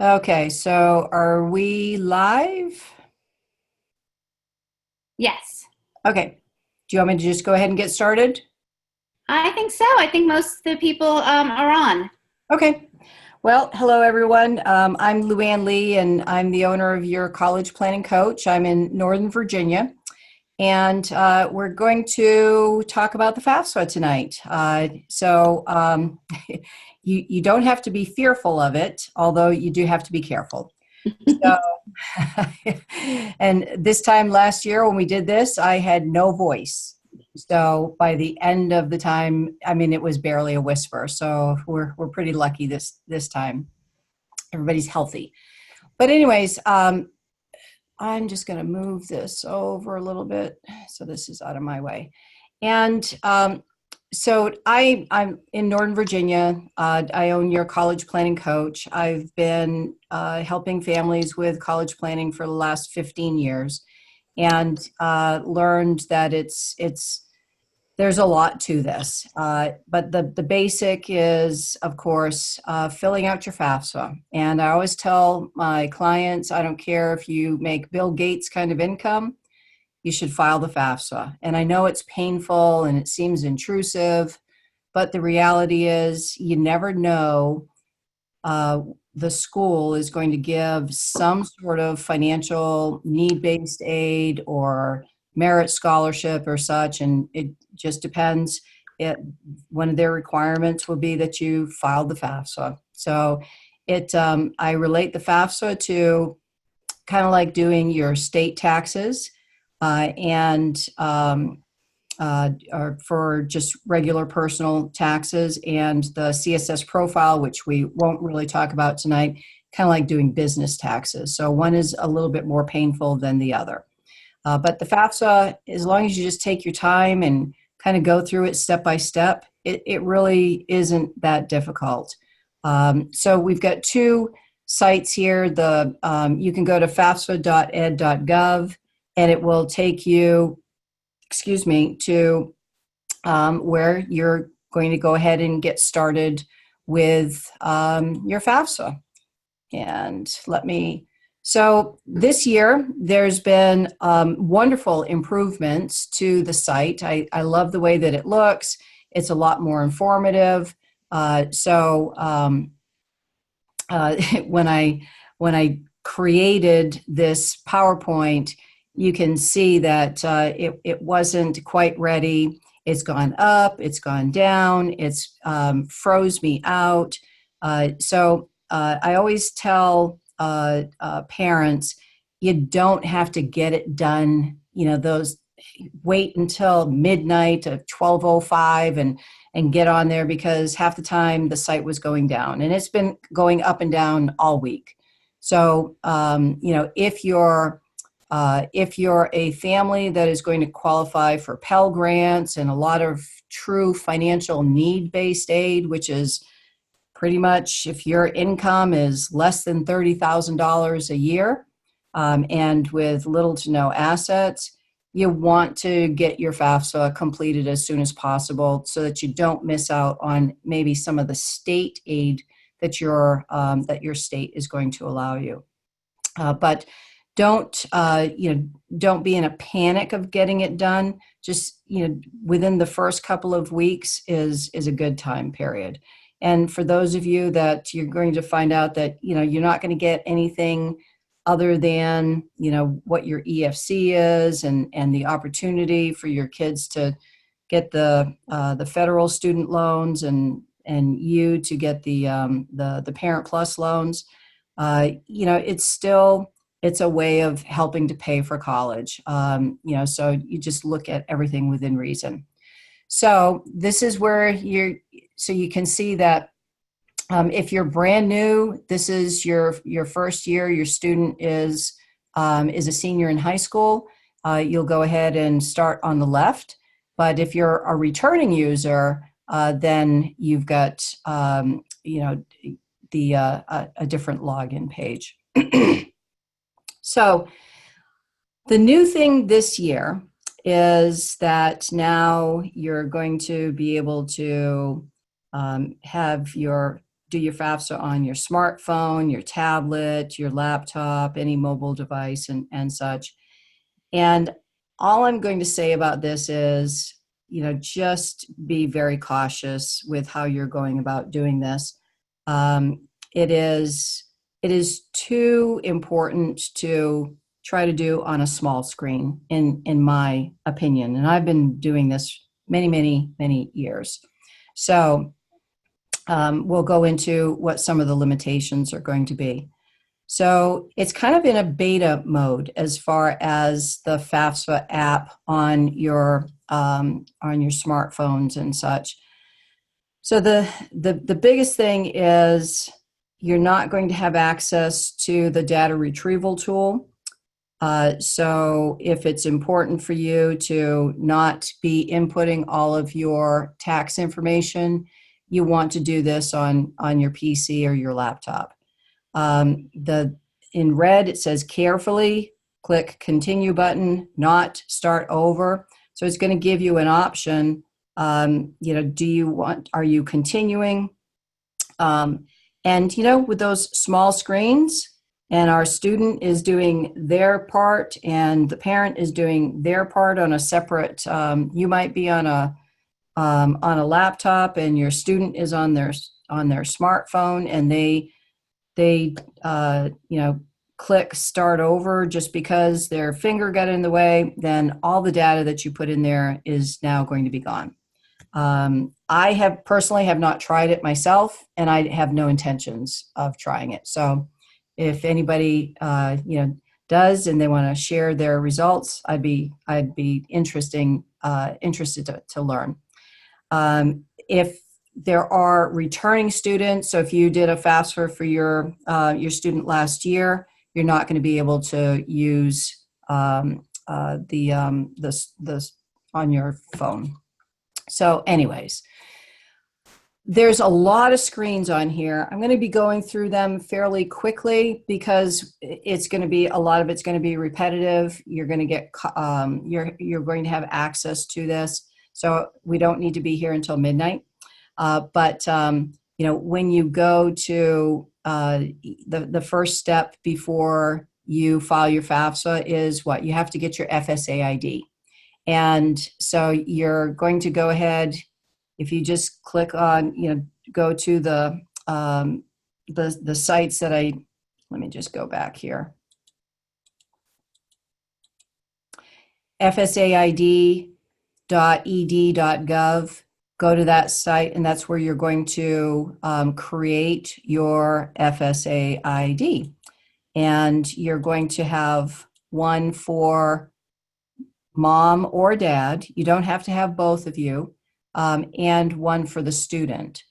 Okay, so are we live? Yes, Okay. Do you want me to just go ahead and get started? I think so. I think most of the people are on. Okay. Well, hello everyone. I'm Luann Lee, and I'm the owner of Your College Planning Coach. I'm in Northern Virginia, and we're going to talk about the FAFSA tonight. You don't have to be fearful of it, although you do have to be careful. So, and this time last year when we did this, I had no voice. So by the end of the time, I mean, it was barely a whisper. So we're pretty lucky this time. Everybody's healthy. But anyways, I'm just going to move this over a little bit so this is out of my way. And I'm in Northern Virginia. I own Your College Planning Coach. I've been helping families with college planning for the last 15 years, and learned that there's a lot to this. But the basic is, of course, filling out your FAFSA. And I always tell my clients, I don't care if you make Bill Gates kind of income, you should file the FAFSA. And I know it's painful and it seems intrusive, but the reality is you never know. The school is going to give some sort of financial need-based aid or merit scholarship or such, and it just depends. One of their requirements will be that you filed the FAFSA. So I relate the FAFSA to kind of like doing your state taxes, and or for just regular personal taxes, and the CSS profile, which we won't really talk about tonight, kind of like doing business taxes. So one is a little bit more painful than the other. But the FAFSA, as long as you just take your time and kind of go through it step by step, it really isn't that difficult. So we've got two sites here. You can go to fafsa.ed.gov, and it will take you, to where you're going to go ahead and get started with your FAFSA. And so this year, there's been wonderful improvements to the site. I love the way that it looks. It's a lot more informative. When I created this PowerPoint, you can see that it wasn't quite ready. It's gone up, it's gone down, it's froze me out. I always tell parents, you don't have to get it done, wait until midnight of 12:05 and get on there, because half the time the site was going down, and it's been going up and down all week. So, if you're a family that is going to qualify for Pell Grants and a lot of true financial need-based aid, which is pretty much if your income is less than $30,000 a year, and with little to no assets, you want to get your FAFSA completed as soon as possible so that you don't miss out on maybe some of the state aid that your state is going to allow you. But don't be in a panic of getting it done. Just within the first couple of weeks is a good time period. And for those of you that you're going to find out that you're not going to get anything other than what your EFC is, and the opportunity for your kids to get the federal student loans, and you to get the Parent Plus loans, it's a way of helping to pay for college. So you just look at everything within reason. So this is where so you can see that if you're brand new, this is your first year, your student is a senior in high school, you'll go ahead and start on the left. But if you're a returning user, then you've got a different login page. So the new thing this year is that now you're going to be able to have do your FAFSA on your smartphone, your tablet, your laptop, any mobile device, and such. And all I'm going to say about this is, just be very cautious with how you're going about doing this. It is too important to try to do on a small screen, in my opinion. And I've been doing this many, many, many years. So we'll go into what some of the limitations are going to be. So it's kind of in a beta mode as far as the FAFSA app on your smartphones and such. So the biggest thing is you're not going to have access to the data retrieval tool. So if it's important for you to not be inputting all of your tax information, you want to do this on your PC or your laptop. In red, it says carefully, click continue button, not start over. So it's going to give you an option. Are you continuing? And, with those small screens and our student is doing their part and the parent is doing their part on a separate, you might be on a laptop and your student is on their smartphone and they click start over just because their finger got in the way, then all the data that you put in there is now going to be gone. I have personally have not tried it myself, and I have no intentions of trying it. So if anybody does and they want to share their results, I'd be interested to learn. If there are returning students, so if you did a FAFSA for your student last year, you're not going to be able to use this on your phone. So anyways, there's a lot of screens on here. I'm going to be going through them fairly quickly because it's going to be, a lot of it's going to be repetitive. You're going to get, you're going to have access to this. So we don't need to be here until midnight. But when you go to the first step before you file your FAFSA is what? You have to get your FSA ID. And so you're going to go ahead, if you just click on, go to the sites that let me just go back here. FSAID.ed.gov. Go to that site, and that's where you're going to create your FSA ID. And you're going to have one for mom or dad. You don't have to have both of you, and one for the student.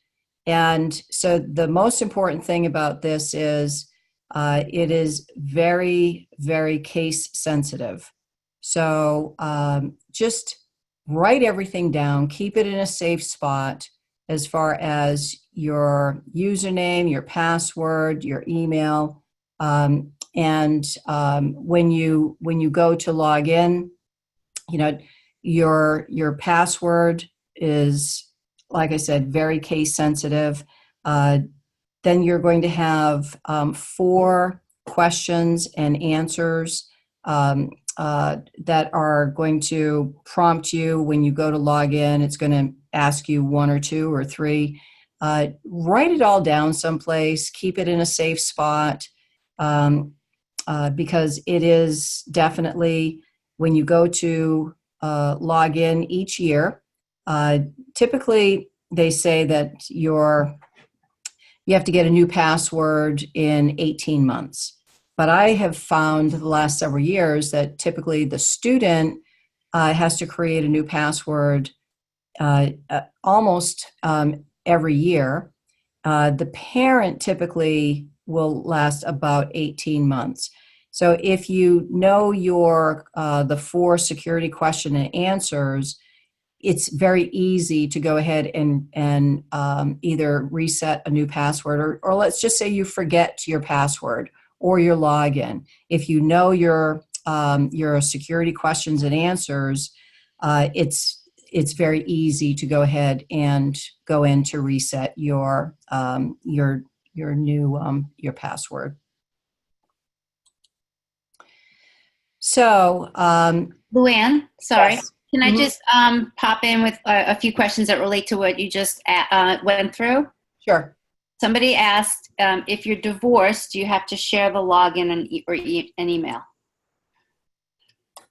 And so the most important thing about this is it is very, very case sensitive. So just write everything down, keep it in a safe spot as far as your username, your password, your email, and when you go to log in, your password is, like I said, very case sensitive. Then you're going to have 4 questions and answers that are going to prompt you when you go to log in. It's going to ask you 1 or 2 or 3. Write it all down someplace. Keep it in a safe spot because it is definitely, when you go to log in each year, typically they say that you have to get a new password in 18 months. But I have found the last several years that typically the student has to create a new password almost every year. The parent typically will last about 18 months. So if you know the 4 security question and answers, it's very easy to go ahead and either reset a new password, or let's just say you forget your password or your login. If you know your security questions and answers, it's it's very easy to go ahead and go in to reset your new your password. So, Luann, sorry. yes. Can I Mhm. just pop in with a few questions that relate to what you just went through? Sure. Somebody asked, if you're divorced, do you have to share the login or an email?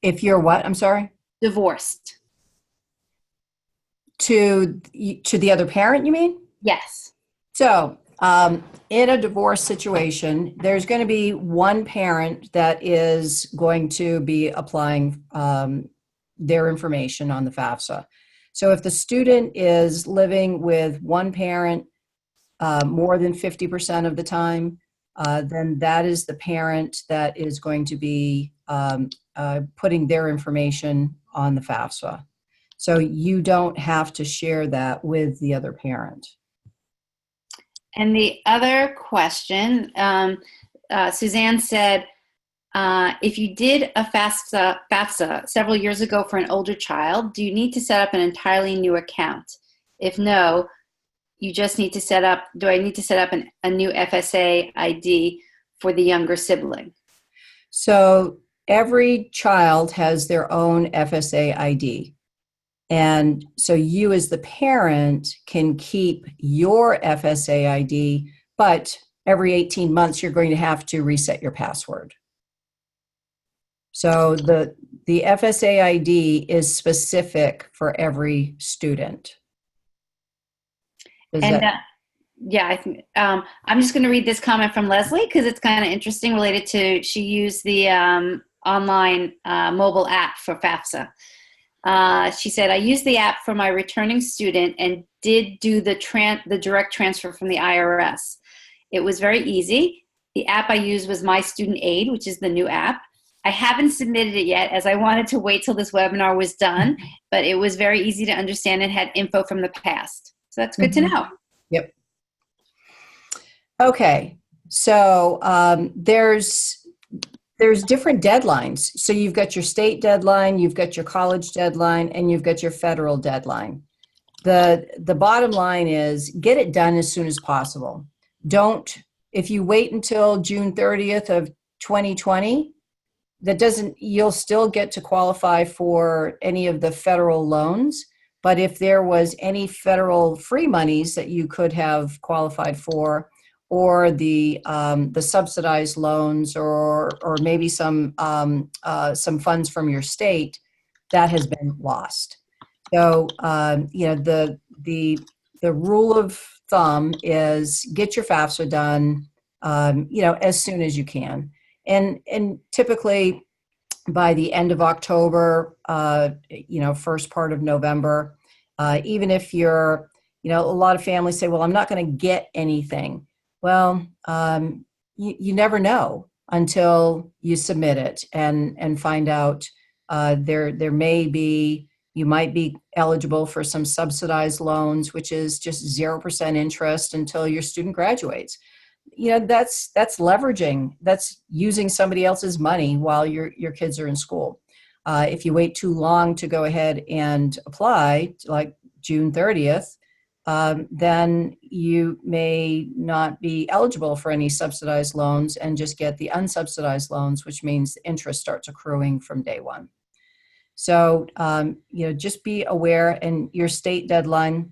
If you're what? I'm sorry? Divorced. To the other parent, you mean? Yes. So, in a divorce situation, there's going to be one parent that is going to be applying their information on the FAFSA. So, if the student is living with one parent more than 50% of the time, then that is the parent that is going to be putting their information on the FAFSA. So, you don't have to share that with the other parent. And the other question, Suzanne said, if you did a FAFSA several years ago for an older child, do you need to set up an entirely new account? If no, you just need to set up, do I need to set up a new FSA ID for the younger sibling? So every child has their own FSA ID. And so you as the parent can keep your FSA ID, but every 18 months you're going to have to reset your password. So the FSA ID is specific for every student. Yeah, I think I'm just going to read this comment from Leslie because it's kind of interesting, related to, she used the online mobile app for FAFSA. She said, I used the app for my returning student and did do the direct transfer from the IRS. It was very easy. The app I used was My Student Aid, which is the new app. I haven't submitted it yet as I wanted to wait till this webinar was done, but it was very easy to understand and had info from the past. So that's good to know. Yep. Okay. So there's different deadlines. So you've got your state deadline, you've got your college deadline, and you've got your federal deadline. The bottom line is get it done as soon as possible. If you wait until June 30th of 2020, you'll still get to qualify for any of the federal loans. But if there was any federal free monies that you could have qualified for, or the subsidized loans, or maybe some funds from your state, that has been lost. So the rule of thumb is get your FAFSA done as soon as you can, and typically by the end of October, first part of November. Even if you're, a lot of families say, well, I'm not going to get anything. Well, you never know until you submit it and find out you might be eligible for some subsidized loans, which is just 0% interest until your student graduates. That's leveraging. That's using somebody else's money while your kids are in school. If you wait too long to go ahead and apply, like June 30th, then you may not be eligible for any subsidized loans and just get the unsubsidized loans, which means the interest starts accruing from day one. So, just be aware, and your state deadline.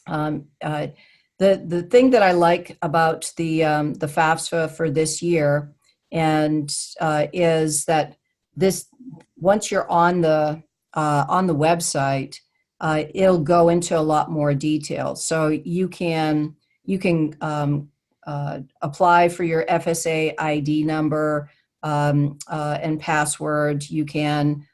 The thing that I like about the FAFSA for this year is that once you're on the website, it'll go into a lot more detail. So you can apply for your FSA ID number and password. You can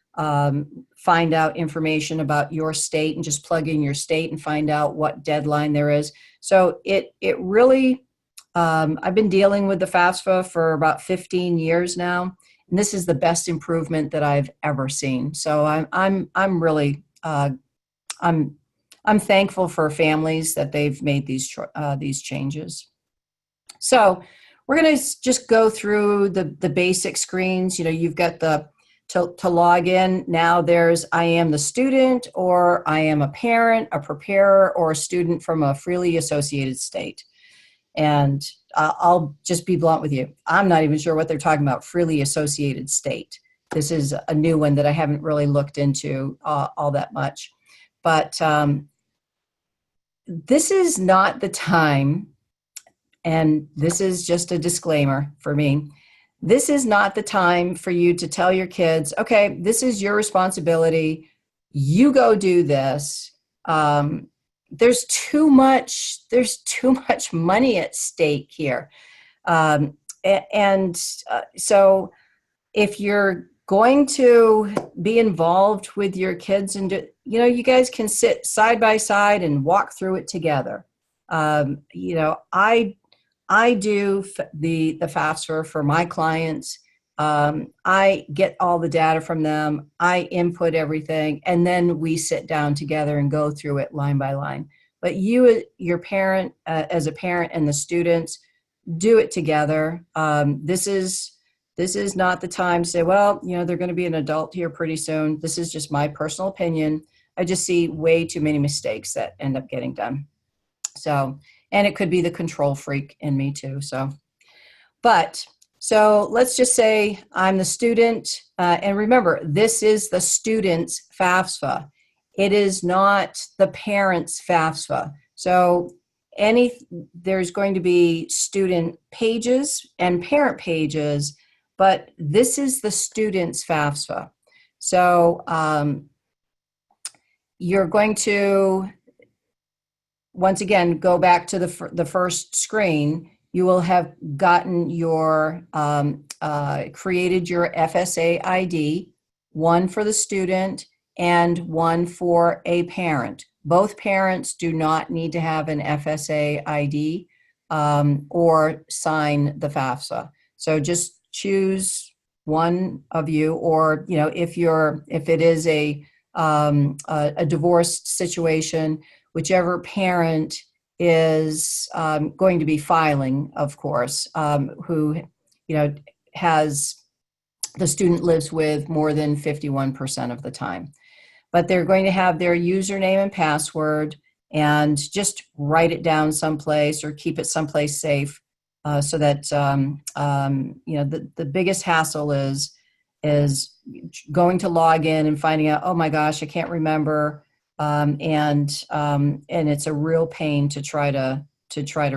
find out information about your state and just plug in your state and find out what deadline there is. So it really, I've been dealing with the FAFSA for about 15 years now, and this is the best improvement that I've ever seen. So I'm really I'm thankful for families that they've made these changes. So we're going to just go through the basic screens. You've got the to log in, now there's I am the student, or I am a parent, a preparer, or a student from a freely associated state. And I'll just be blunt with you. I'm not even sure what they're talking about, freely associated state. This is a new one that I haven't really looked into all that much. But this is not the time, and this is just a disclaimer for me, this is not the time for you to tell your kids, okay, this is your responsibility, you go do this. There's too much money at stake here. So if you're going to be involved with your kids, and you guys can sit side by side and walk through it together. I do the FAFSA for my clients. I get all the data from them. I input everything, and then we sit down together and go through it line by line. But your parent, as a parent, and the students, do it together. This is not the time to say, well, they're going to be an adult here pretty soon. This is just my personal opinion. I just see way too many mistakes that end up getting done. So, and it could be the control freak in me too. So let's just say I'm the student. And remember, this is the student's FAFSA. It is not the parent's FAFSA. So there's going to be student pages and parent pages, but this is the student's FAFSA. So you're going to, once again, go back to the first screen. You will have gotten your, created your FSA ID, one for the student and one for a parent. Both parents do not need to have an FSA ID or sign the FAFSA. So just choose one of you, or if it is a divorced situation, whichever parent is going to be filing, of course, who has the student lives with more than 51% of the time. But they're going to have their username and password, and just write it down someplace or keep it someplace safe, so that the biggest hassle is going to log in and finding out, oh my gosh, I can't remember, and it's a real pain to try to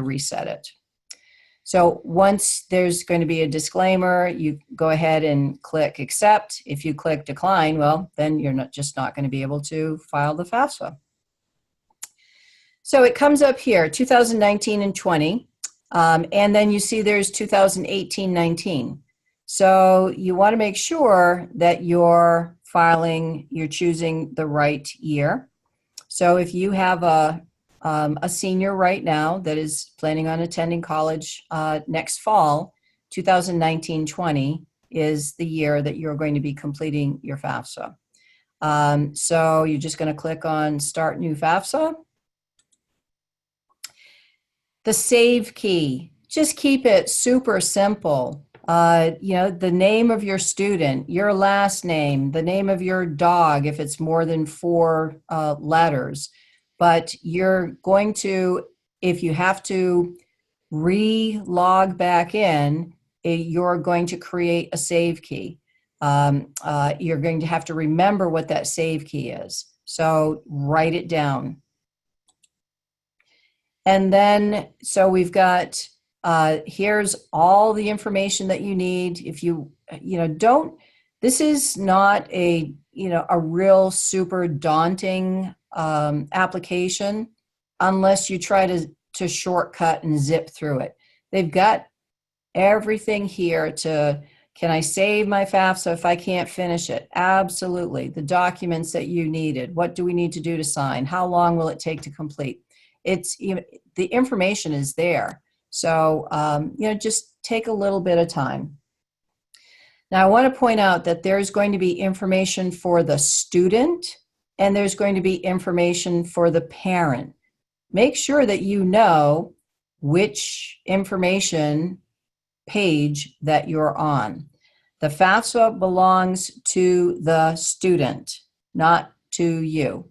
reset it. So once there's going to be a disclaimer, you go ahead and click accept. If you click decline, well, then you're not going to be able to file the FAFSA. So it comes up here, 2019 and 20, and then you see there's 2018-19. So you want to make sure that you're choosing the right year. So if you have a senior right now that is planning on attending college next fall, 2019-20 is the year that you're going to be completing your FAFSA. So you're just going to click on Start New FAFSA. The save key, just keep it super simple. The name of your student, your last name, the name of your dog, if it's more than 4 letters. But you're going to, if you have to re-log back in, you're going to create a save key. You're going to have to remember what that save key is. So write it down. And then, so we've got, here's all the information that you need. If this is not a real super daunting application unless you try to shortcut and zip through it. They've got everything here can I save my FAFSA if I can't finish it? Absolutely. The documents that you needed. What do we need to do to sign? How long will it take to complete? The information is there. So, just take a little bit of time. Now, I want to point out that there's going to be information for the student, and there's going to be information for the parent. Make sure that you know which information page that you're on. The FAFSA belongs to the student, not to you.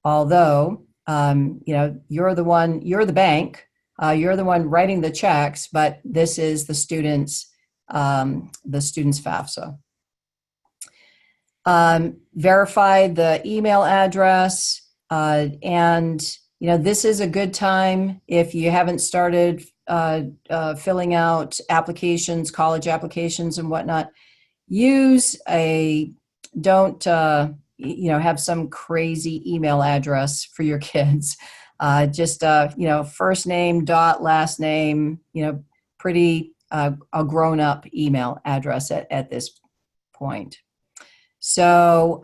Although, you're the bank, you're the one writing the checks, but this is the student's FAFSA. Verify the email address, and this is a good time if you haven't started filling out applications, college applications and whatnot. Don't have some crazy email address for your kids. Just first name dot last name, pretty a grown-up email address at this point. So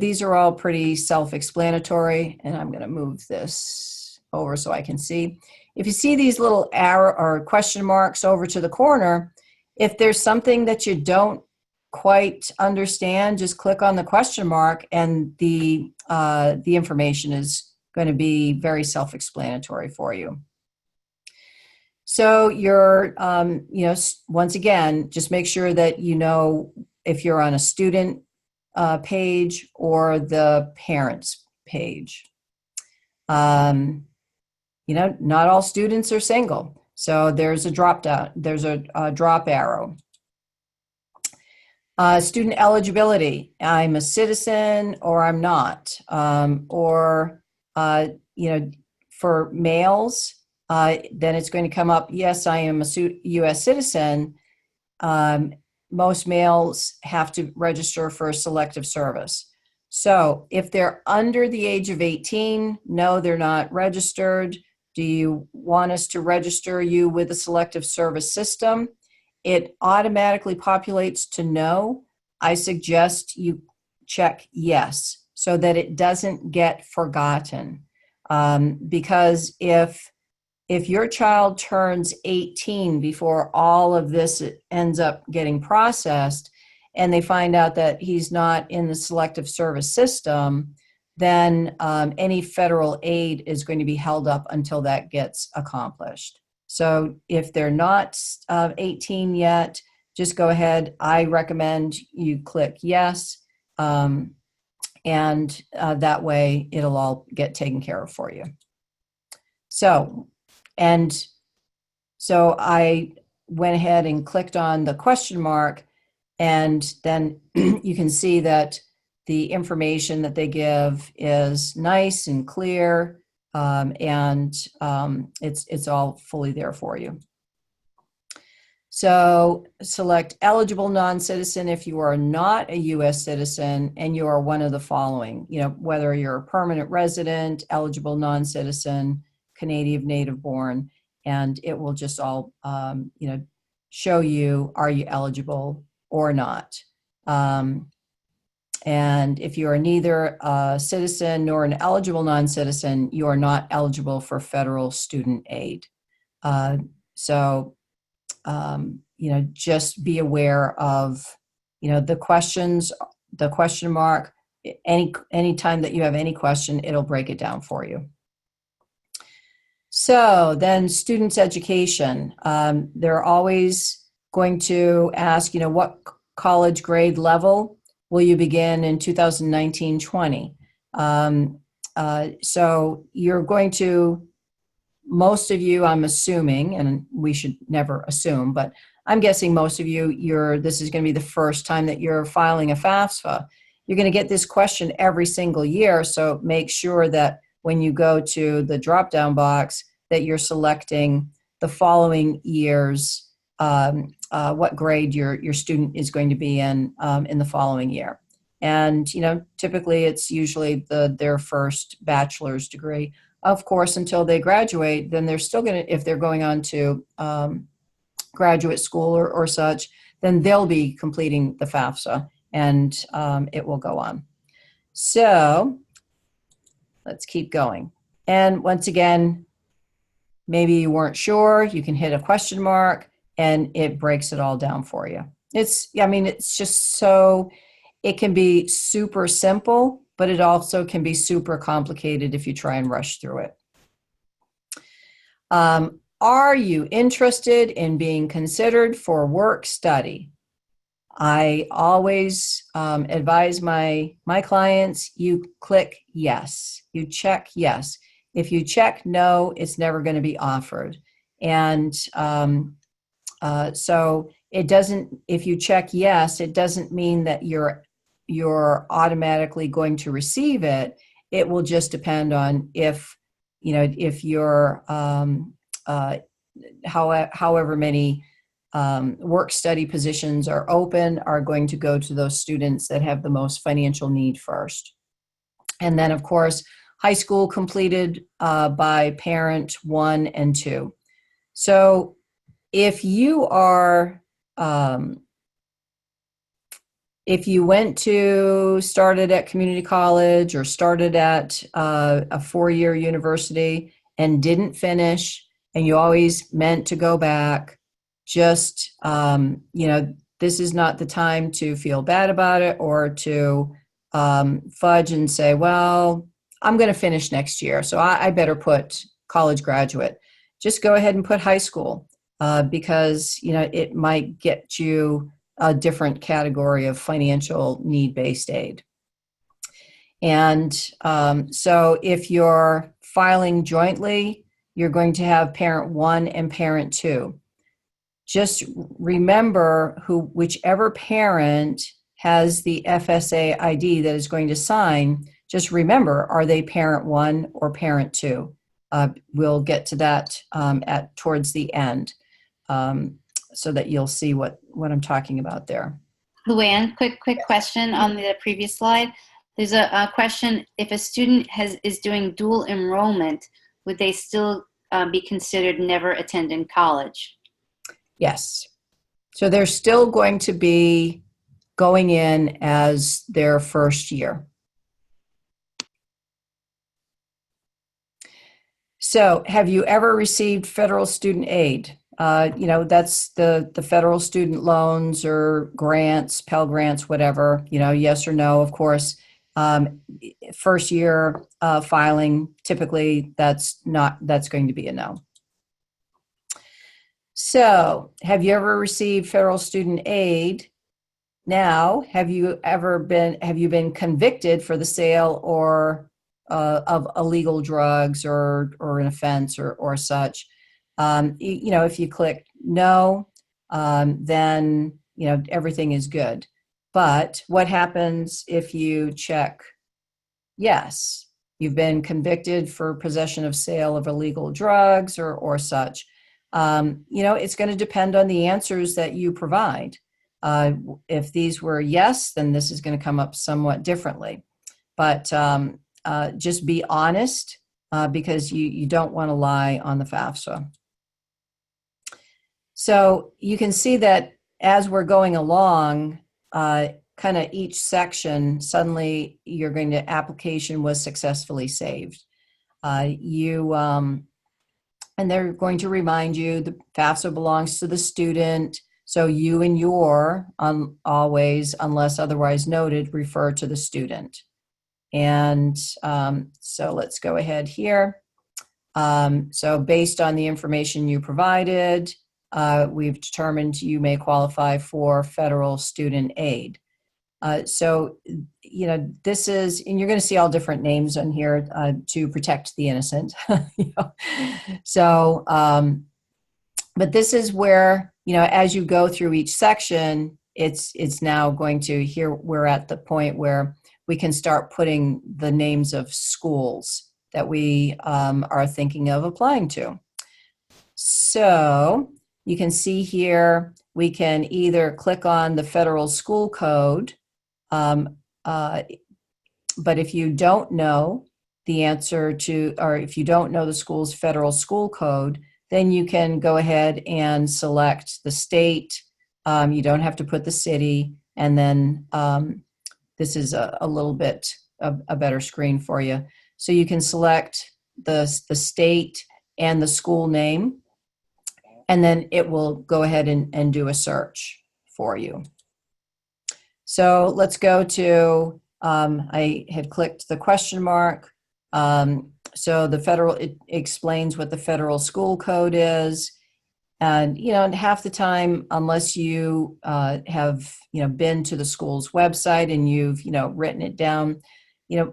these are all pretty self-explanatory, and I'm going to move this over so I can see. If you see these little arrow or question marks over to the corner, if there's something that you don't quite understand, just click on the question mark, and the information is going to be very self-explanatory for you. So you're, once again, just make sure that you know if you're on a student page or the parents page. Not all students are single, so there's a drop arrow. Student eligibility, I'm a citizen or I'm not. For males, then it's going to come up, yes, I am a U.S. citizen. Most males have to register for Selective Service. So if they're under the age of 18, no, they're not registered. Do you want us to register you with the Selective Service system? It automatically populates to no. I suggest you check yes so that it doesn't get forgotten. Because if your child turns 18 before all of this ends up getting processed and they find out that he's not in the Selective Service system, then any federal aid is going to be held up until that gets accomplished. So if they're not 18 yet, just go ahead. I recommend you click yes, and that way it'll all get taken care of for you. So I went ahead and clicked on the question mark, and then you can see that the information that they give is nice and clear, and it's all fully there for you. So select eligible non-citizen if you are not a U.S. citizen and you are one of the following, whether you're a permanent resident, eligible non-citizen, Canadian native born, and it will just all, show you, are you eligible or not? And if you are neither a citizen nor an eligible non-citizen, you are not eligible for federal student aid. Just be aware of, the questions, the question mark. Any time that you have any question, it'll break it down for you. So then students' education, they're always going to ask, what college grade level will you begin in 2019-20? So you're going to, most of you, I'm assuming, and we should never assume, but I'm guessing most of you, this is going to be the first time that you're filing a FAFSA. You're going to get this question every single year, so make sure that when you go to the drop-down box that you're selecting the following year's what grade your student is going to be in the following year. And, typically it's usually their first bachelor's degree. Of course, until they graduate, then they're still going to, if they're going on to graduate school or such, then they'll be completing the FAFSA, and it will go on. So let's keep going. And once again, maybe you weren't sure, you can hit a question mark, and it breaks it all down for you. It's just so, it can be super simple, but it also can be super complicated if you try and rush through it. Are you interested in being considered for work study? I always advise my clients, you click yes, you check yes. If you check no, it's never going to be offered. And so it doesn't, if you check yes, it doesn't mean that you're automatically going to receive it. It will just depend on if, if you're, however many work study positions are open, are going to go to those students that have the most financial need first. And then, of course, high school completed by parent 1 and 2. So if you are, if you started at community college or started at a 4-year university and didn't finish, and you always meant to go back, just, this is not the time to feel bad about it or to fudge and say, well, I'm going to finish next year, so I better put college graduate. Just go ahead and put high school because, it might get you a different category of financial need-based aid. And so if you're filing jointly, you're going to have parent 1 and parent 2. Just remember whichever parent has the FSA ID that is going to sign, just remember, are they parent 1 or parent 2? We'll get to that towards the end. So that you'll see what I'm talking about there. Luann, quick question on the previous slide. There's a question, if a student is doing dual enrollment, would they still be considered never attending college? Yes. So they're still going to be going in as their first year. So have you ever received federal student aid? That's the federal student loans or grants, Pell Grants, whatever, yes or no, of course. First year filing, typically that's going to be a no. So have you ever received federal student aid? Now, have you been convicted for the sale or of illegal drugs or an offense or such? If you click no, then, everything is good. But what happens if you check yes? You've been convicted for possession of sale of illegal drugs or such. It's going to depend on the answers that you provide. If these were yes, then this is going to come up somewhat differently. But just be honest because you don't want to lie on the FAFSA. So you can see that as we're going along, kind of each section, suddenly you're going to application was successfully saved. And they're going to remind you the FAFSA belongs to the student. So you and your always, unless otherwise noted, refer to the student. And so let's go ahead here. So based on the information you provided, we've determined you may qualify for federal student aid. So, this is, and you're going to see all different names on here to protect the innocent. So, but this is where, as you go through each section, it's now going to, here we're at the point where we can start putting the names of schools that we are thinking of applying to. So you can see here, we can either click on the federal school code, but if you don't know the answer to, or if you don't know the school's federal school code, then you can go ahead and select the state. You don't have to put the city, and then this is a little bit a better screen for you. So you can select the state and the school name, and then it will go ahead and do a search for you. So let's go to, I had clicked the question mark. So the federal, it explains what the federal school code is. And, and half the time, unless you have, been to the school's website and you've, written it down,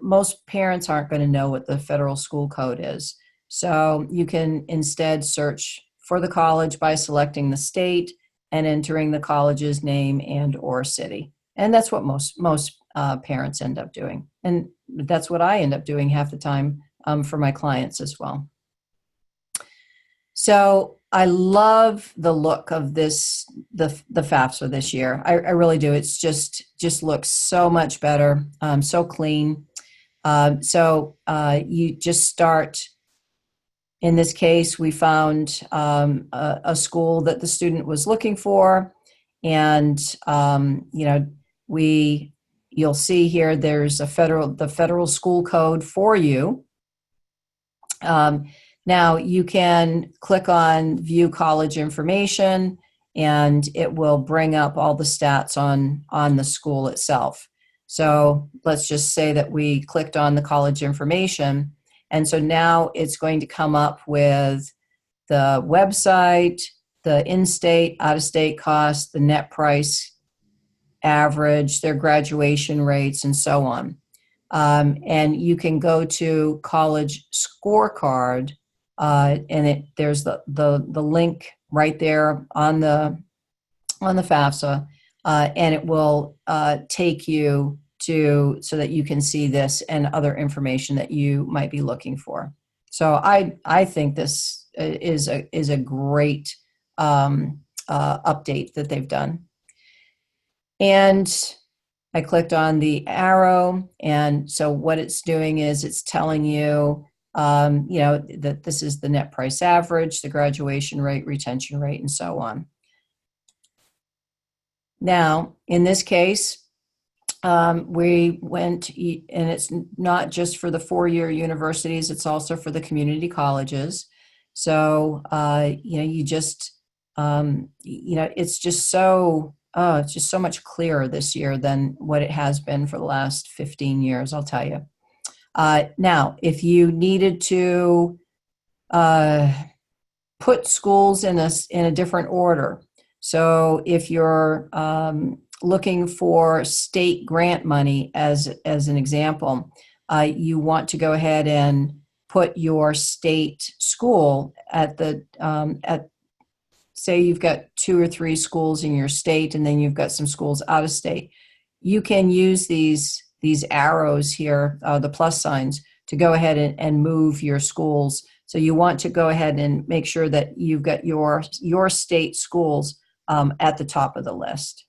most parents aren't going to know what the federal school code is. So you can instead search for the college by selecting the state and entering the college's name and or city. And that's what most parents end up doing. And that's what I end up doing half the time for my clients as well. So I love the look of the FAFSA this year. I really do. It's just looks so much better, so clean. So you just start. In this case, we found a school that the student was looking for, and you'll see here there's the federal school code for you. Now you can click on View College Information, and it will bring up all the stats on the school itself. So let's just say that we clicked on the college information. And so now it's going to come up with the website, the in-state, out-of-state cost, the net price average, their graduation rates, and so on. And you can go to College Scorecard, and there's the link right there on the FAFSA, and it will take you so that you can see this and other information that you might be looking for. So I think this is a great update that they've done. And I clicked on the arrow, and so what it's doing is it's telling you, that this is the net price average, the graduation rate, retention rate, and so on. Now, in this case, we went, and it's not just for the four-year universities, it's also for the community colleges. So, you just, it's just so much clearer this year than what it has been for the last 15 years, I'll tell you. Now, if you needed to put schools in a different order, so if you're looking for state grant money, as an example, you want to go ahead and put your state school at say you've got 2 or 3 schools in your state, and then you've got some schools out of state. You can use these arrows here, the plus signs, to go ahead and move your schools. So you want to go ahead and make sure that you've got your state schools at the top of the list.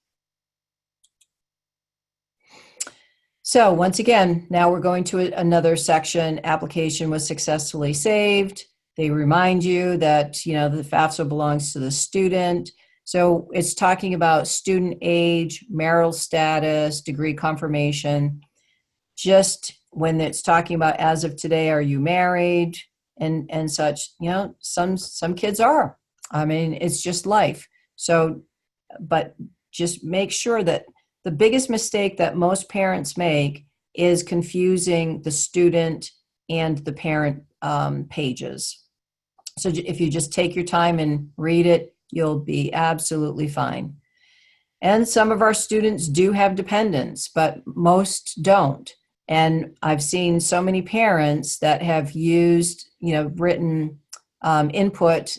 So once again, now we're going to another section. Application was successfully saved. They remind you that, the FAFSA belongs to the student. So it's talking about student age, marital status, degree confirmation. Just when it's talking about as of today, are you married and such, some kids are. I mean, it's just life. So, but just make sure that the biggest mistake that most parents make is confusing the student and the parent pages. So if you just take your time and read it, you'll be absolutely fine. And some of our students do have dependents, but most don't. And I've seen so many parents that have used, written input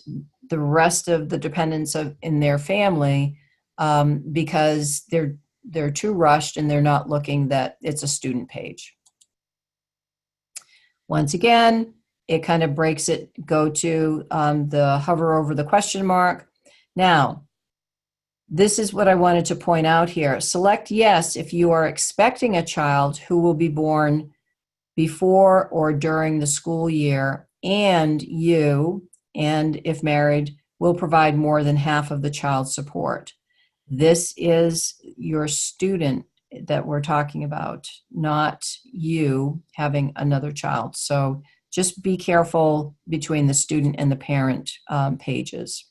the rest of the dependents in their family because they're too rushed and they're not looking that it's a student page. Once again, it kind of breaks it, go to the hover over the question mark. Now, this is what I wanted to point out here. Select yes if you are expecting a child who will be born before or during the school year, and you, and if married, will provide more than half of the child support. This is your student that we're talking about, not you having another child. So just be careful between the student and the parent pages.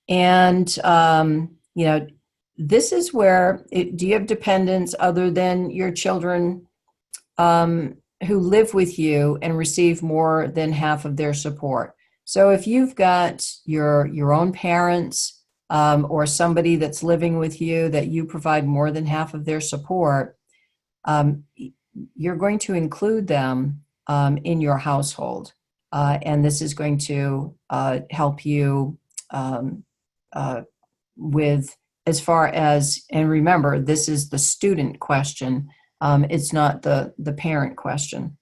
And, this is where, do you have dependents other than your children who live with you and receive more than half of their support? So if you've got your own parents or somebody that's living with you that you provide more than half of their support, you're going to include them in your household. And this is going to help you with as far as, and remember, this is the student question. It's not the parent question.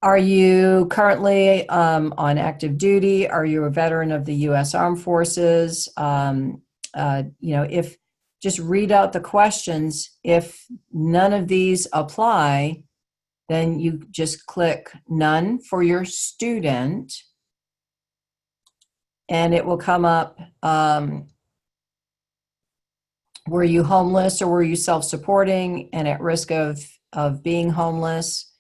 Are you currently on active duty? Are you a veteran of the U.S. Armed Forces? If just read out the questions. If none of these apply, then you just click none for your student, and it will come up, were you homeless or were you self-supporting and at risk of being homeless?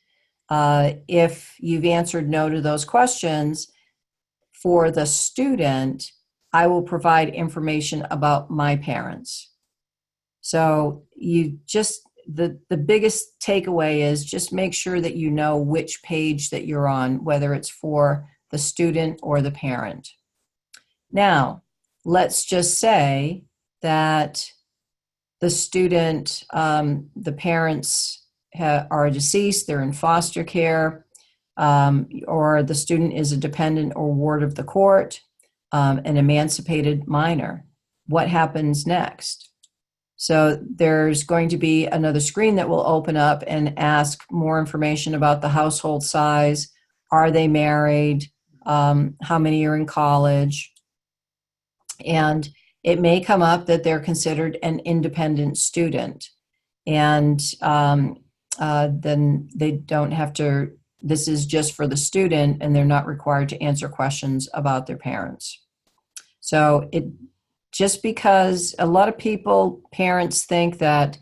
If you've answered no to those questions, for the student, I will provide information about my parents. So you just, the biggest takeaway is just make sure that you know which page that you're on, whether it's for the student or the parent. Now, let's just say that the student, the parents are deceased, they're in foster care, or the student is a dependent or ward of the court, an emancipated minor. What happens next? So there's going to be another screen that will open up and ask more information about the household size. Are they married? How many are in college? And it may come up that they're considered an independent student. And then they don't have to, this is just for the student, and they're not required to answer questions about their parents. So it just because a lot of people, parents think that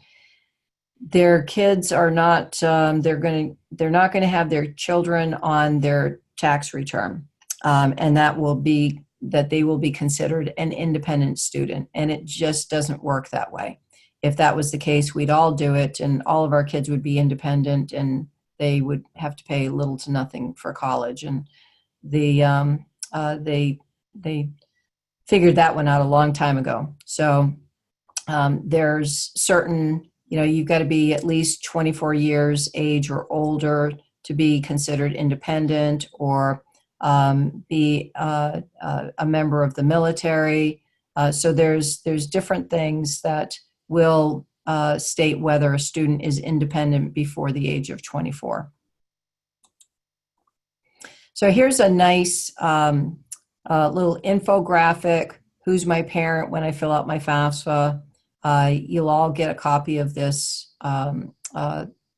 their kids are not, they're not going to have their children on their tax return, and that they will be considered an independent student, and it just doesn't work that way. If that was the case, we'd all do it, and all of our kids would be independent, and they would have to pay little to nothing for college. And they figured that one out a long time ago. So there's certain, you've got to be at least 24 years age or older to be considered independent, or be a member of the military. So there's different things that will state whether a student is independent before the age of 24. So here's a nice little infographic. Who's my parent when I fill out my FAFSA? You'll all get a copy of this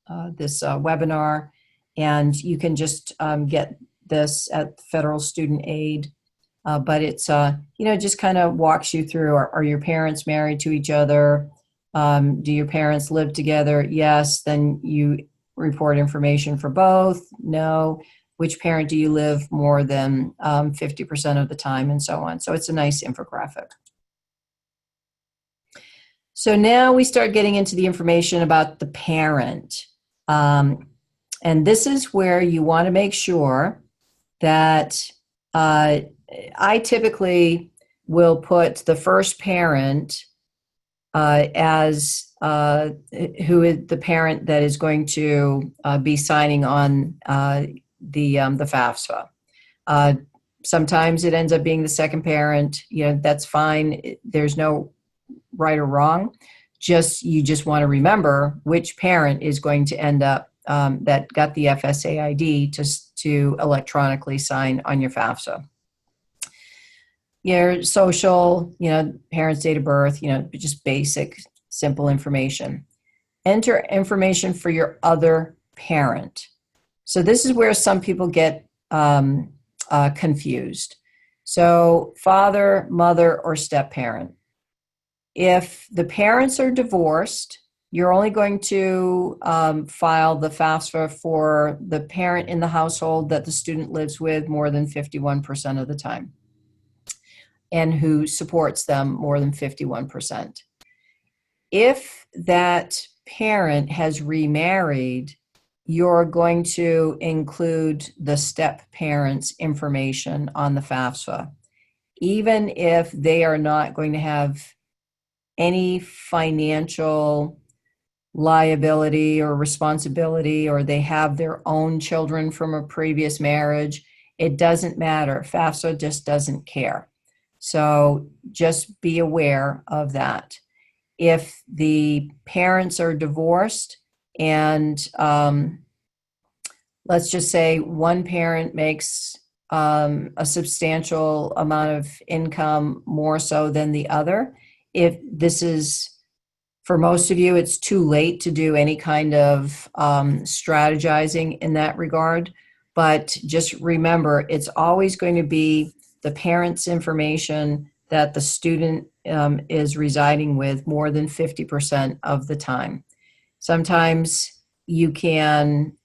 webinar, and you can just get this at Federal Student Aid. But it's, just kind of walks you through, are your parents married to each other? Do your parents live together? Yes. Then you report information for both. No. Which parent do you live more than 50% of the time, and so on. So it's a nice infographic. So now we start getting into the information about the parent. And this is where you want to make sure that I typically will put the first parent as who is the parent that is going to be signing on the FAFSA. Sometimes it ends up being the second parent. That's fine. There's no right or wrong. You just want to remember which parent is going to end up that got the FSA ID to electronically sign on your FAFSA. Your social, parents' date of birth, just basic, simple information. Enter information for your other parent. So this is where some people get confused. So father, mother, or step-parent. If the parents are divorced, you're only going to file the FAFSA for the parent in the household that the student lives with more than 51% of the time, and who supports them more than 51%. If that parent has remarried, you're going to include the step parents' information on the FAFSA, even if they are not going to have any financial liability or responsibility, or they have their own children from a previous marriage. It doesn't matter. FAFSA just doesn't care. So just be aware of that. If the parents are divorced and let's just say one parent makes a substantial amount of income more so than the other, if this is, for most of you, it's too late to do any kind of strategizing in that regard. But just remember, it's always going to be the parent's information that the student is residing with more than 50% of the time. Sometimes you can,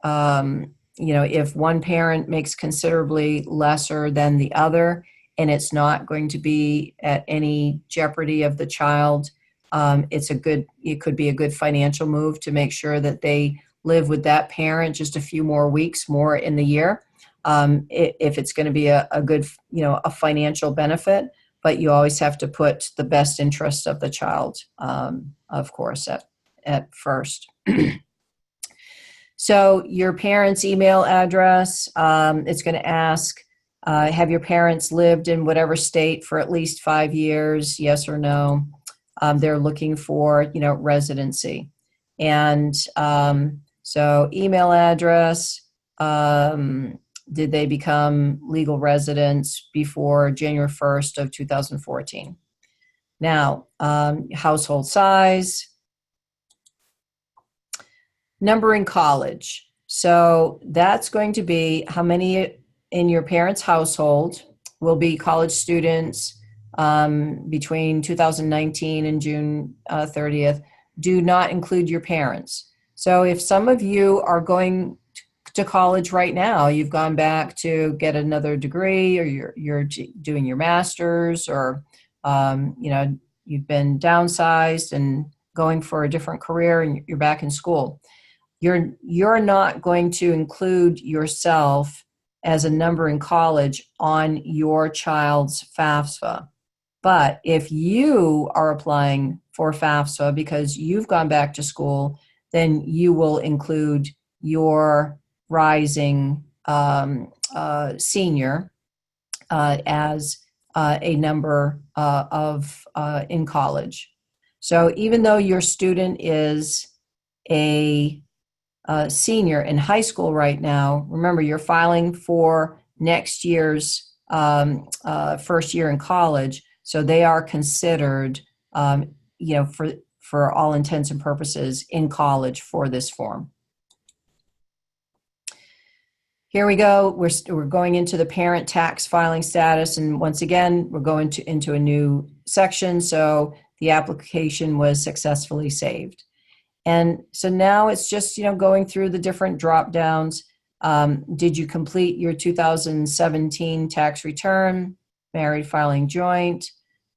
if one parent makes considerably lesser than the other, and it's not going to be at any jeopardy of the child, it could be a good financial move to make sure that they live with that parent just a few more weeks more in the year, if it's going to be a good, a financial benefit. But you always have to put the best interest of the child, of course, at first. So your parents' email address, it's going to ask, have your parents lived in whatever state for at least 5 years, yes or no? They're looking for, residency. And so email address, did they become legal residents before January 1st of 2014? Now, household size, number in college. So that's going to be how many in your parents' household will be college students between 2019 and June 30th. Do not include your parents. So if some of you are going to college right now, you've gone back to get another degree, or you're doing your master's, or you've been downsized and going for a different career and you're back in school, you're not going to include yourself as a number in college on your child's FAFSA. But if you are applying for FAFSA because you've gone back to school, then you will include your rising senior as a number of in college. So even though your student is a senior in high school right now, remember you're filing for next year's first year in college, so they are considered, for all intents and purposes, in college for this form. Here we go. We're going into the parent tax filing status, and once again, we're going into a new section. So the application was successfully saved. And so now it's just, going through the different drop downs. Did you complete your 2017 tax return? Married, filing joint.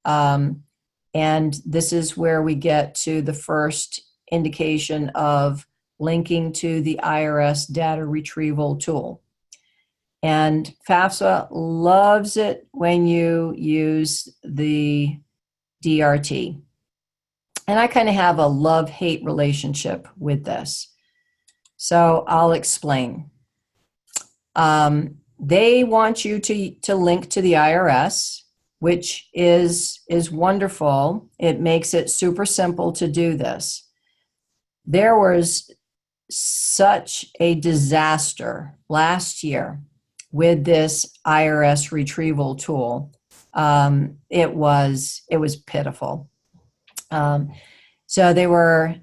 And this is where we get to the first indication of linking to the IRS data retrieval tool. And FAFSA loves it when you use the DRT. And I kind of have a love-hate relationship with this. So I'll explain. They want you to link to the IRS, which is wonderful. It makes it super simple to do this. There was such a disaster last year with this IRS retrieval tool. It was pitiful. So they were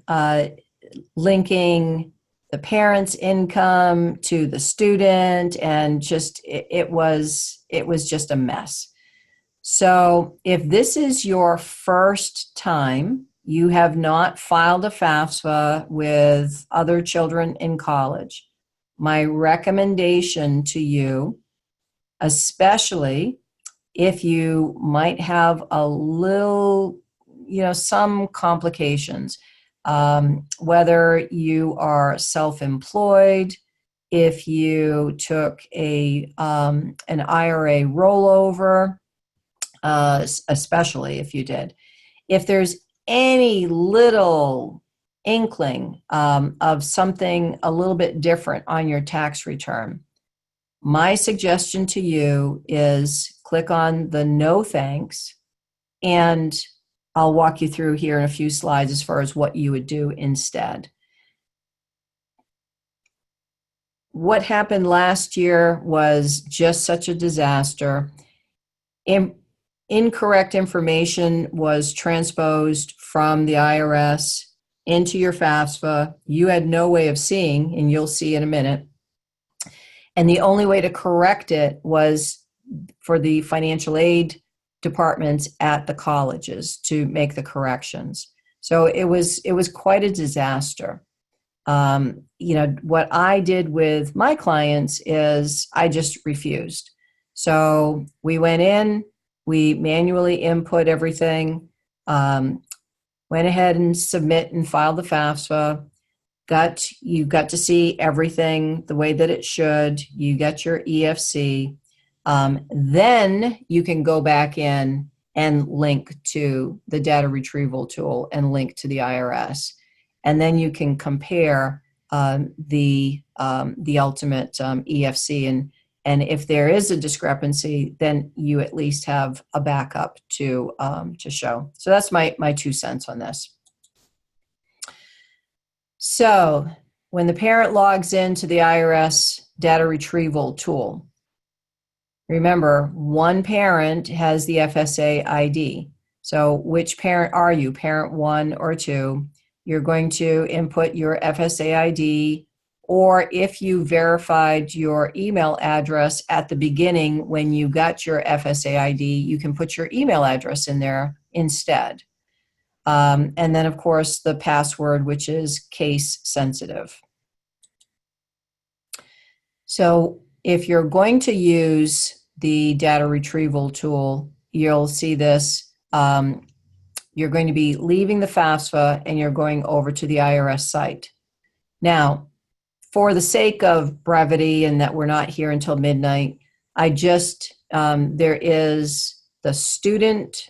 linking the parent's income to the student, and it was just a mess. So if this is your first time, you have not filed a FAFSA with other children in college, my recommendation to you, especially if you might have a little, some complications, whether you are self-employed, if you took an IRA rollover, especially if you did. If there's any little inkling of something a little bit different on your tax return, my suggestion to you is click on the no thanks, and I'll walk you through here in a few slides as far as what you would do instead. What happened last year was just such a disaster. Incorrect information was transposed from the IRS into your FAFSA. You had no way of seeing, and you'll see in a minute. And the only way to correct it was for the financial aid departments at the colleges to make the corrections. So it was quite a disaster. What I did with my clients is I just refused. So we went in, we manually input everything, went ahead and submit and filed the FAFSA. You got to see everything the way that it should. You got your EFC. Then you can go back in and link to the data retrieval tool and link to the IRS. And then you can compare the ultimate EFC. And if there is a discrepancy, then you at least have a backup to show. So that's my 2 cents on this. So when the parent logs into the IRS data retrieval tool, remember, one parent has the FSA ID. So which parent are you, parent 1 or 2? You're going to input your FSA ID, or if you verified your email address at the beginning when you got your FSA ID, you can put your email address in there instead. And then, of course, the password, which is case sensitive. So if you're going to use the data retrieval tool, you'll see this. You're going to be leaving the FAFSA and you're going over to the IRS site. Now, for the sake of brevity and that we're not here until midnight, there is the student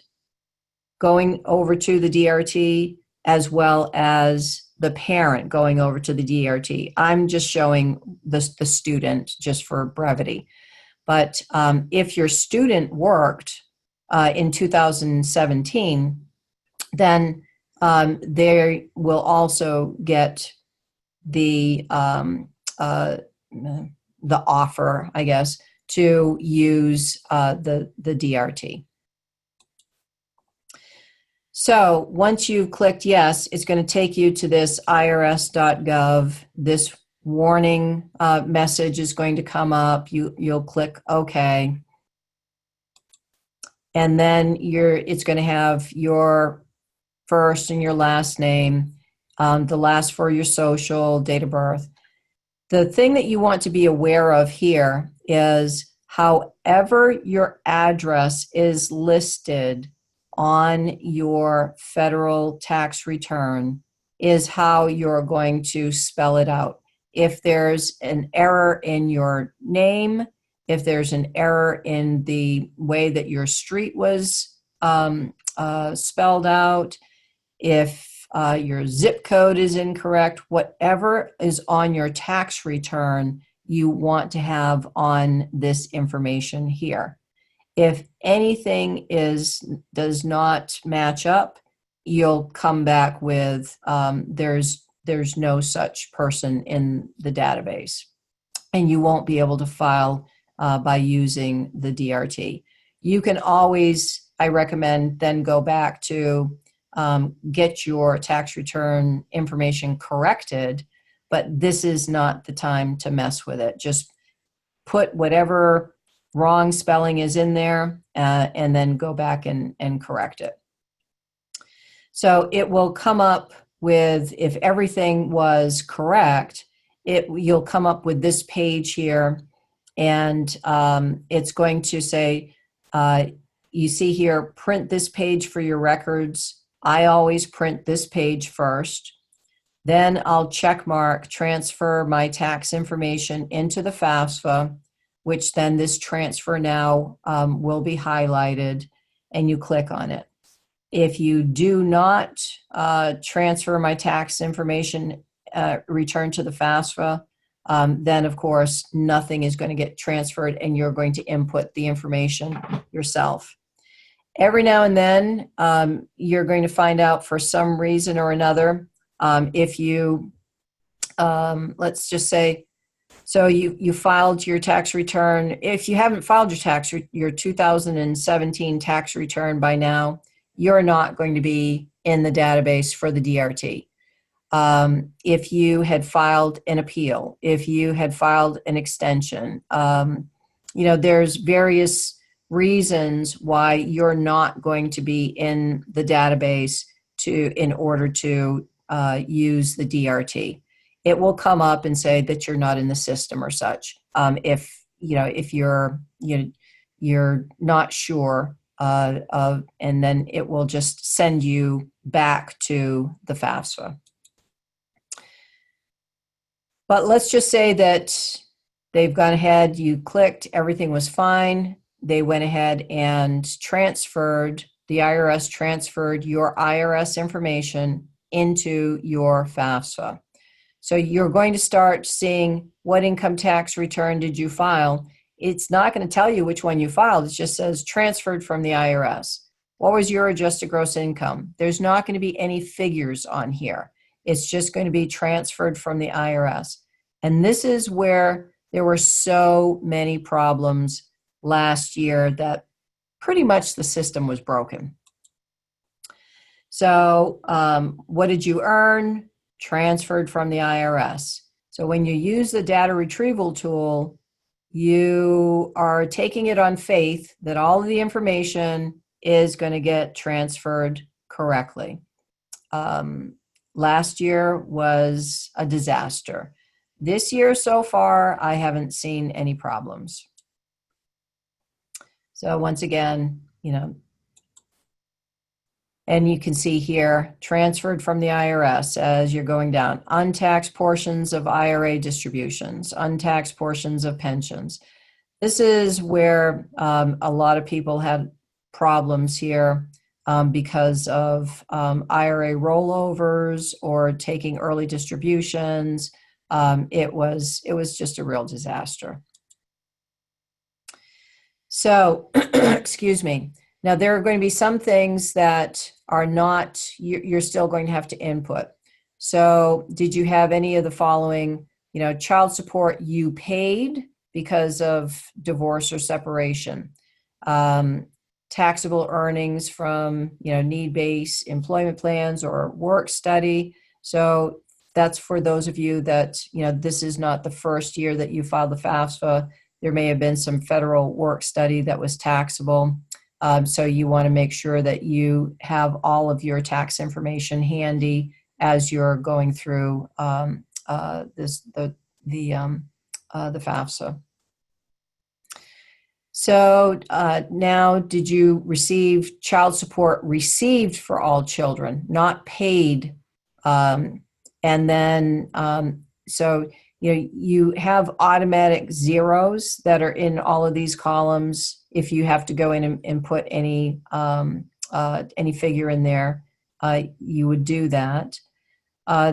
going over to the DRT as well as the parent going over to the DRT. I'm just showing the student just for brevity. But if your student worked in 2017, then they will also get the offer, I guess, to use the DRT. So once you've clicked yes, it's going to take you to this IRS.gov. This warning message is going to come up. You'll click OK. And then it's going to have your first and your last name, the last for your social, date of birth. The thing that you want to be aware of here is however your address is listed on your federal tax return is how you're going to spell it out. If there's an error in your name, if there's an error in the way that your street was spelled out, if your zip code is incorrect, whatever is on your tax return, you want to have on this information here. If anything does not match up, you'll come back with there's no such person in the database, and you won't be able to file by using the DRT. You can always, I recommend, then go back to get your tax return information corrected, but this is not the time to mess with it. Just put whatever wrong spelling is in there and then go back and correct it. So it will come up with, if everything was correct, you'll come up with this page here, and it's going to say, you see here, print this page for your records. I always print this page first. Then I'll check mark transfer my tax information into the FAFSA, which then this transfer now will be highlighted, and you click on it. If you do not transfer my tax information, return to the FAFSA, then of course nothing is going to get transferred and you're going to input the information yourself. Every now and then you're going to find out for some reason or another if you, let's just say, so you filed your tax return. If you haven't filed your 2017 tax return by now, you're not going to be in the database for the DRT. If you had filed an appeal, if you had filed an extension, there's various reasons why you're not going to be in the database in order to use the DRT. It will come up and say that you're not in the system or such. If you're not sure, and then it will just send you back to the FAFSA. But let's just say that they've gone ahead, you clicked, everything was fine. They went ahead and transferred, the IRS transferred your IRS information into your FAFSA. So you're going to start seeing what income tax return did you file. It's not going to tell you which one you filed. It just says transferred from the IRS. What was your adjusted gross income? There's not going to be any figures on here. It's just going to be transferred from the IRS. And this is where there were so many problems last year that pretty much the system was broken. So what did you earn? Transferred from the IRS. So when you use the data retrieval tool, you are taking it on faith that all of the information is going to get transferred correctly. Last year was a disaster. This year so far, I haven't seen any problems. So once again, and you can see here, transferred from the IRS as you're going down. Untaxed portions of IRA distributions, untaxed portions of pensions. This is where a lot of people had problems here because of IRA rollovers or taking early distributions. It was just a real disaster. So, excuse me. Now, there are going to be some things that are not, you're still going to have to input. So did you have any of the following, child support you paid because of divorce or separation, taxable earnings from, need-based employment plans or work study. So that's for those of you that, this is not the first year that you filed the FAFSA. There may have been some federal work study that was taxable. So you want to make sure that you have all of your tax information handy as you're going through the FAFSA. So now, did you receive child support received for all children, not paid? And then, so you have automatic zeros that are in all of these columns. If you have to go in and put any figure in there, you would do that.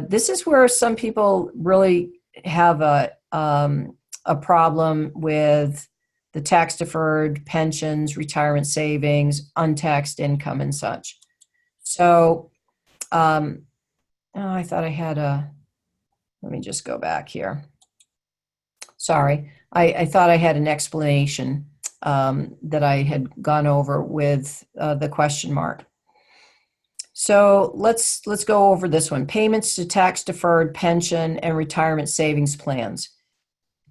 This is where some people really have a problem with the tax-deferred pensions, retirement savings, untaxed income, and such. So, I thought I had let me just go back here. Sorry, I thought I had an explanation that I had gone over with the question mark. So let's go over this one. Payments to tax-deferred pension and retirement savings plans.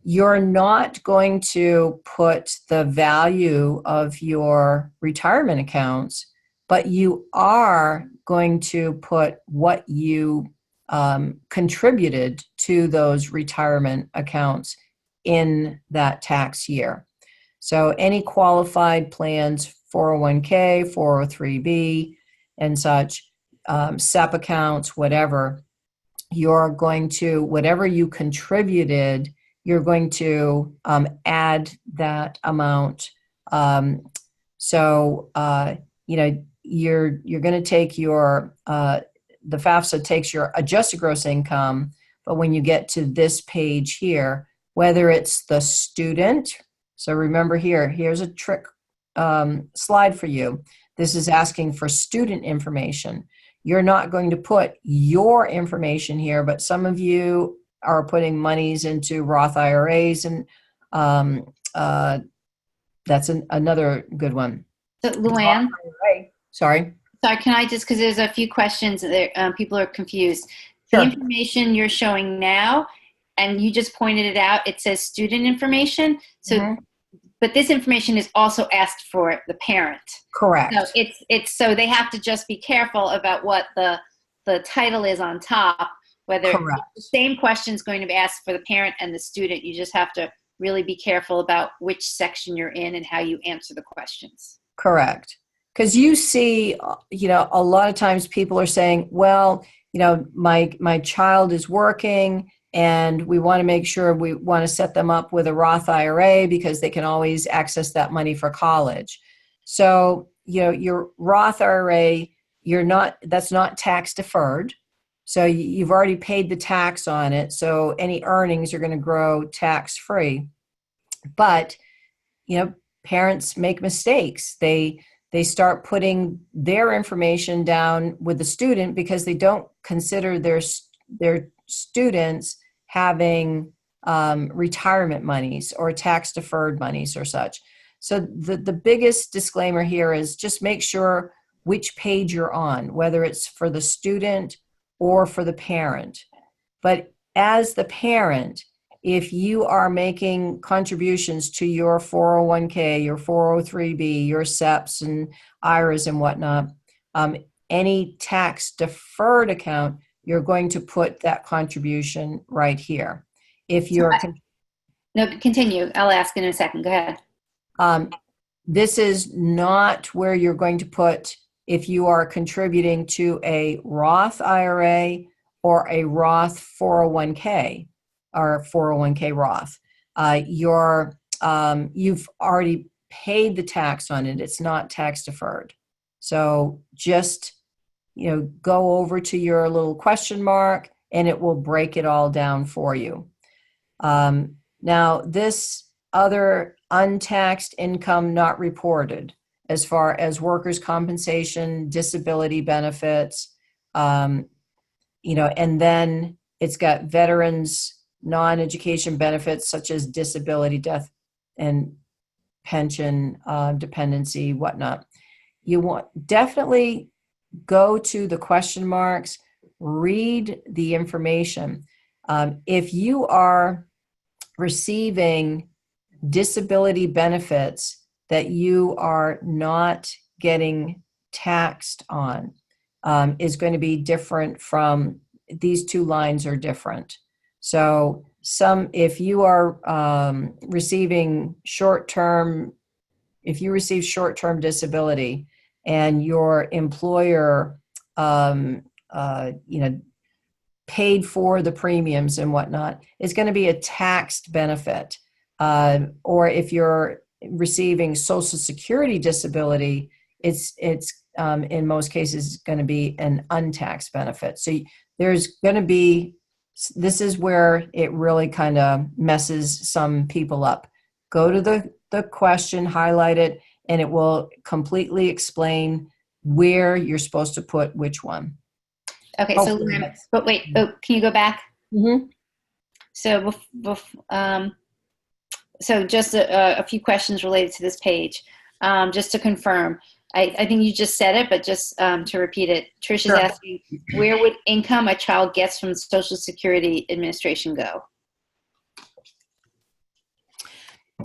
You're not going to put the value of your retirement accounts, but you are going to put what you contributed to those retirement accounts in that tax year. So any qualified plans, 401k, 403b, and such, SEP accounts, whatever, you're going to, whatever you contributed, you're going to add that amount. So you're going to take your, the FAFSA takes your adjusted gross income, but when you get to this page here, whether it's the student, so remember here's a trick slide for you. This is asking for student information. You're not going to put your information here, but some of you are putting monies into Roth IRAs, and that's another good one. So, Luann? Sorry, can I just, because there's a few questions that people are confused. Sure. The information you're showing now, and you just pointed it out, it says student information. So, but this information is also asked for the parent. Correct. So it's so they have to just be careful about what the title is on top, whether the same question is going to be asked for the parent and the student. You just have to really be careful about which section you're in and how you answer the questions. Correct. Because you see, a lot of times people are saying, well, my child is working and we want to make sure we want to set them up with a Roth IRA because they can always access that money for college. So, your Roth IRA, that's not tax deferred. So you've already paid the tax on it. So any earnings are going to grow tax free. But, parents make mistakes. They start putting their information down with the student because they don't consider their students having retirement monies or tax deferred monies or such. So the biggest disclaimer here is just make sure which page you're on, whether it's for the student or for the parent. But as the parent, if you are making contributions to your 401k, your 403b, your SEPs and IRAs and whatnot, any tax deferred account, you're going to put that contribution right here. If you're no, continue. I'll ask in a second. Go ahead. This is not where you're going to put if you are contributing to a Roth IRA or a Roth 401k or 401k Roth. You've already paid the tax on it. It's not tax deferred. So just go over to your little question mark and it will break it all down for you. Now, this other untaxed income not reported, as far as workers' compensation, disability benefits, and then it's got veterans non-education benefits such as disability, death, and pension, dependency, whatnot. You want definitely go to the question marks, read the information. If you are receiving disability benefits that you are not getting taxed on, is going to be different from these two lines are different. So if you are receiving short-term disability and your employer paid for the premiums and whatnot, it's going to be a taxed benefit. Or if you're receiving Social Security disability, it's in most cases going to be an untaxed benefit. So there's going to be, this is where it really kind of messes some people up. Go to the question, highlight it, and it will completely explain where you're supposed to put which one. Okay, so wait, can you go back? Mm-hmm. So, so just a few questions related to this page. Just to confirm, I think you just said it, but just to repeat it, Trish is asking, where would income a child gets from Social Security Administration go?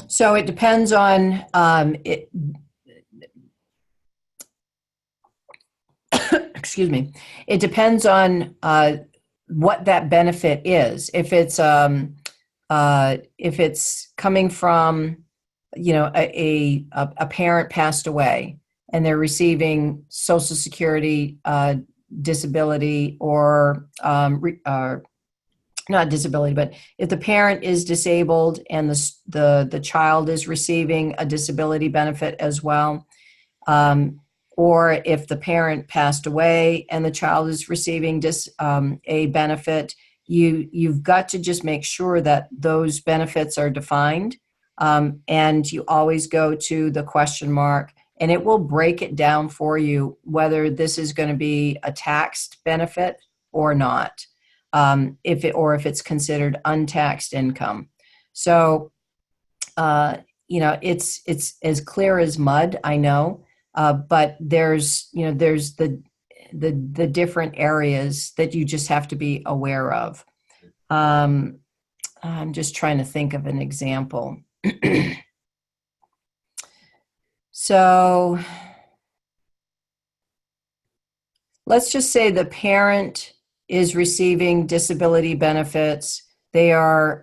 So it depends on excuse me. It depends on what that benefit is. If it's coming from, a parent passed away and they're receiving Social Security disability or not disability, but if the parent is disabled and the child is receiving a disability benefit as well, or if the parent passed away and the child is receiving a benefit, you've got to just make sure that those benefits are defined, and you always go to the question mark, and it will break it down for you whether this is going to be a taxed benefit or not, if it's considered untaxed income. So, it's as clear as mud, I know, but there's the different areas that you just have to be aware of. I'm just trying to think of an example. So let's just say the parent is receiving disability benefits. They are,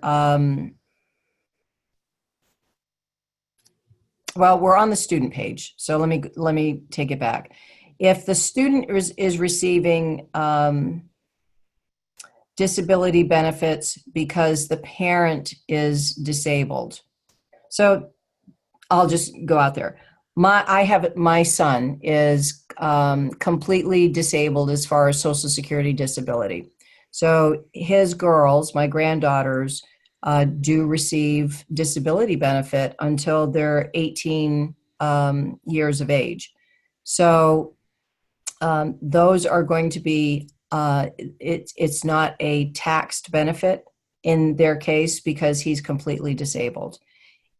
well, we're on the student page, so let me take it back. If the student is receiving disability benefits because the parent is disabled, so I'll just go out there. My son is completely disabled as far as Social Security disability. So his girls, my granddaughters, do receive disability benefit until they're 18 years of age. So those are going to be, it's not a taxed benefit in their case because he's completely disabled.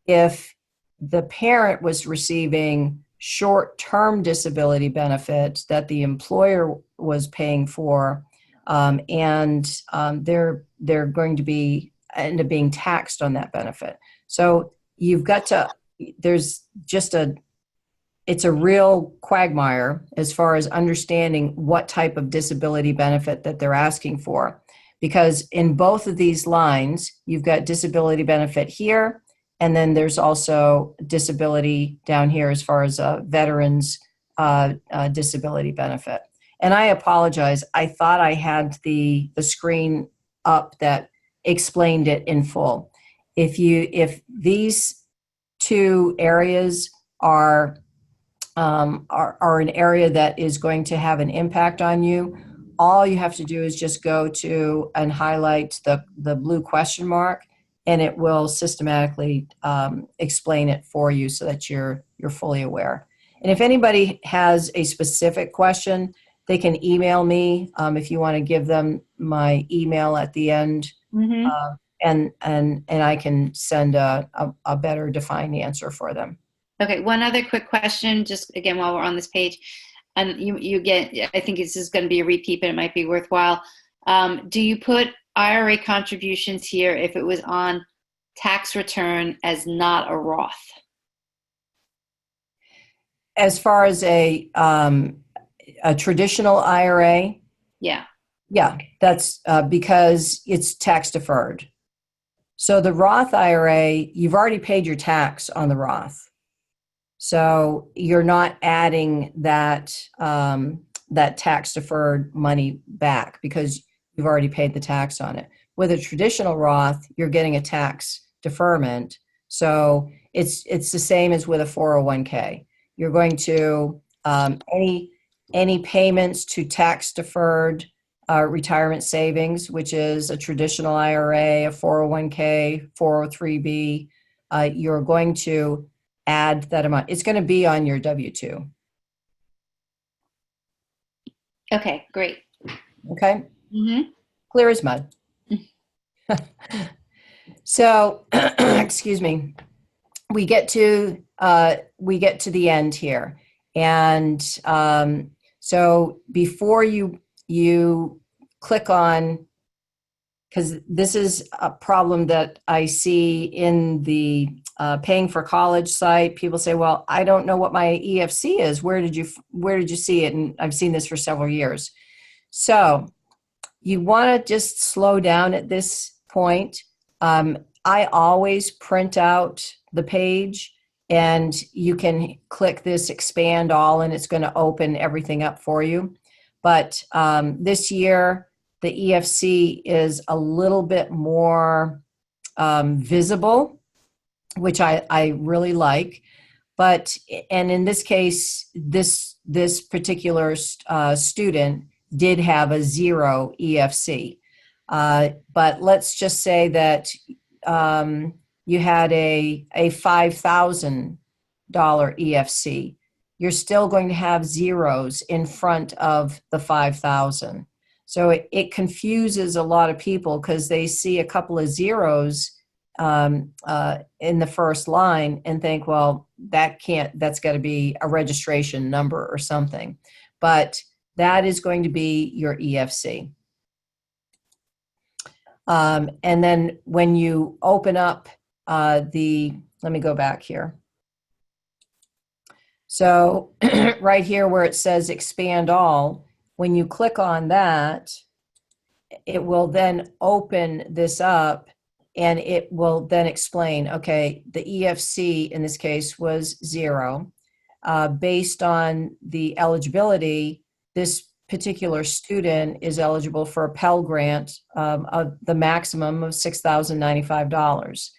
If the parent was receiving short-term disability benefit that the employer was paying for, and they're going to be end up being taxed on that benefit. So you've got to, it's a real quagmire as far as understanding what type of disability benefit that they're asking for. Because in both of these lines, you've got disability benefit here, and then there's also disability down here as far as veterans disability benefit. And I apologize, I thought I had the screen up that explained it in full. If these two areas are an area that is going to have an impact on you, all you have to do is just go to and highlight the blue question mark, and it will systematically explain it for you so that you're fully aware. And if anybody has a specific question, they can email me if you want to give them my email at the end, and I can send a better defined answer for them. Okay, one other quick question, just again while we're on this page, and you get, I think this is going to be a repeat, but it might be worthwhile. Do you put IRA contributions here if it was on tax return as not a Roth? As far as a traditional IRA? Yeah. Yeah, that's because it's tax deferred. So the Roth IRA, you've already paid your tax on the Roth. So you're not adding that tax deferred money back because you've already paid the tax on it. With a traditional Roth, you're getting a tax deferment. So it's the same as with a 401k. You're going to, any payments to tax deferred retirement savings, which is a traditional IRA, a 401k, 403b, you're going to add that amount. It's going to be on your W-2. Okay, great. Okay. Clear as mud. So, excuse me. We get to the end here, and so before you click on, because this is a problem that I see in the paying for college site. People say, well, I don't know what my EFC is. Where did you see it? And I've seen this for several years. So you want to just slow down at this point. I always print out the page, and you can click this expand all, and it's going to open everything up for you. But this year, the EFC is a little bit more visible, which I really like. But, and in this case, this particular student did have a 0 EFC. But let's just say that you had a $5,000 EFC. You're still going to have zeros in front of the 5,000. So it confuses a lot of people because they see a couple of zeros in the first line and think, well, that's got to be a registration number or something. But that is going to be your EFC. And then when you open up let me go back here. So right here where it says expand all, when you click on that, it will then open this up and it will then explain, okay, the EFC in this case was 0. Based on the eligibility, this particular student is eligible for a Pell Grant of the maximum of $6,095.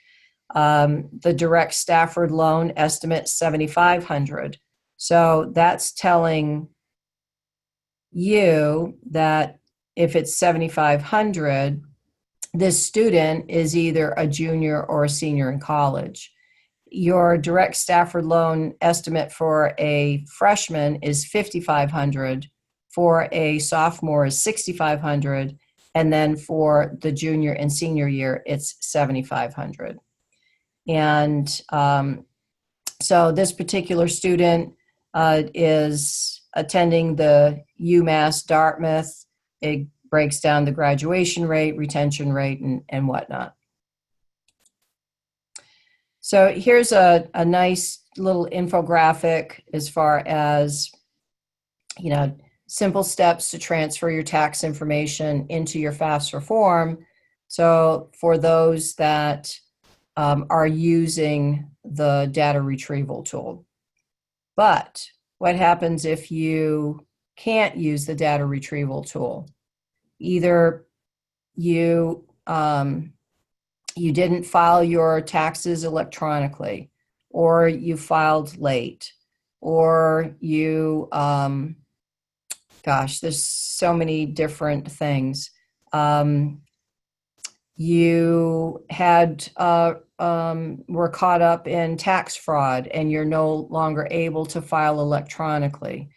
The direct Stafford loan estimate $7,500. So that's telling you that if it's $7,500, this student is either a junior or a senior in college. Your direct Stafford loan estimate for a freshman is $5,500. For a sophomore is $6,500, and then for the junior and senior year, it's $7,500. And so this particular student is attending the UMass Dartmouth. It breaks down the graduation rate, retention rate, and whatnot. So here's a nice little infographic as far as, simple steps to transfer your tax information into your FAFSA form. So for those that are using the data retrieval tool. But what happens if you can't use the data retrieval tool? Either you didn't file your taxes electronically, or you filed late, or you gosh, there's so many different things. You were caught up in tax fraud and you're no longer able to file electronically.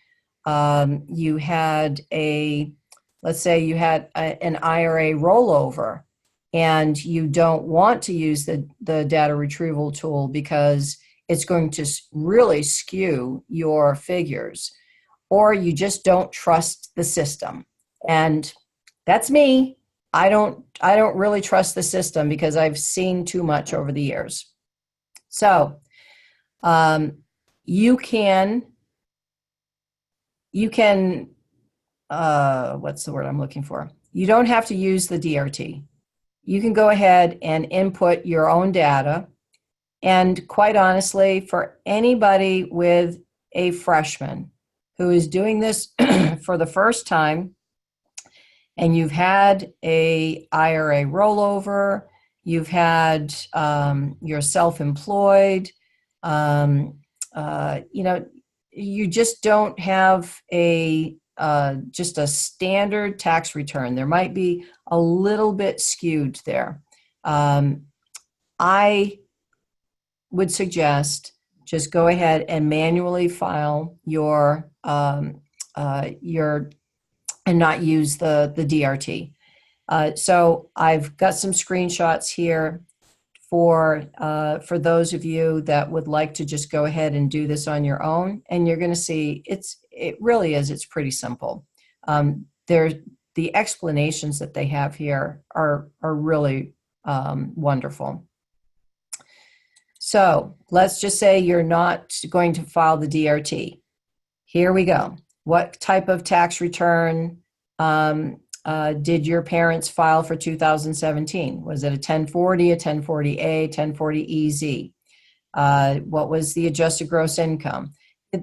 You had let's say you had an IRA rollover and you don't want to use the data retrieval tool because it's going to really skew your figures. Or you just don't trust the system. And that's me. I don't really trust the system because I've seen too much over the years. So you can what's the word I'm looking for? You don't have to use the DRT. You can go ahead and input your own data. And quite honestly, for anybody with a freshman who is doing this for the first time, and you've had a IRA rollover, you've had you're self-employed, you just don't have just a standard tax return. There might be a little bit skewed there. I would suggest just go ahead and manually file your and not use the DRT. So I've got some screenshots here for those of you that would like to just go ahead and do this on your own, and you're going to see it really is. It's pretty simple. The explanations that they have here are really wonderful. So let's just say you're not going to file the DRT. Here we go. What type of tax return did your parents file for 2017? Was it a 1040, a 1040A, 1040EZ? What was the adjusted gross income?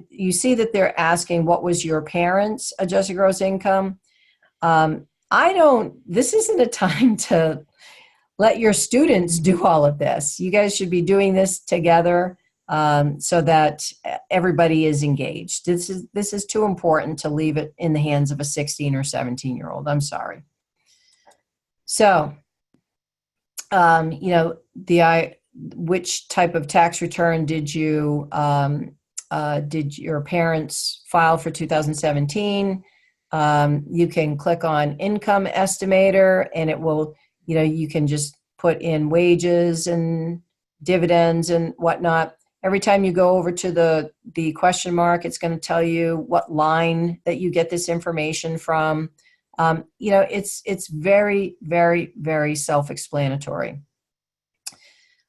you see that they're asking what was your parents' adjusted gross income. This isn't a time to let your students do all of this. You guys should be doing this together so that everybody is engaged. This is too important to leave it in the hands of a 16 or 17-year-old. I'm sorry. So, which type of tax return did your parents file for 2017? You can click on Income Estimator, and it will, you can just put in wages and dividends and whatnot. Every time you go over to the question mark, it's going to tell you what line that you get this information from. It's very, very, very self-explanatory.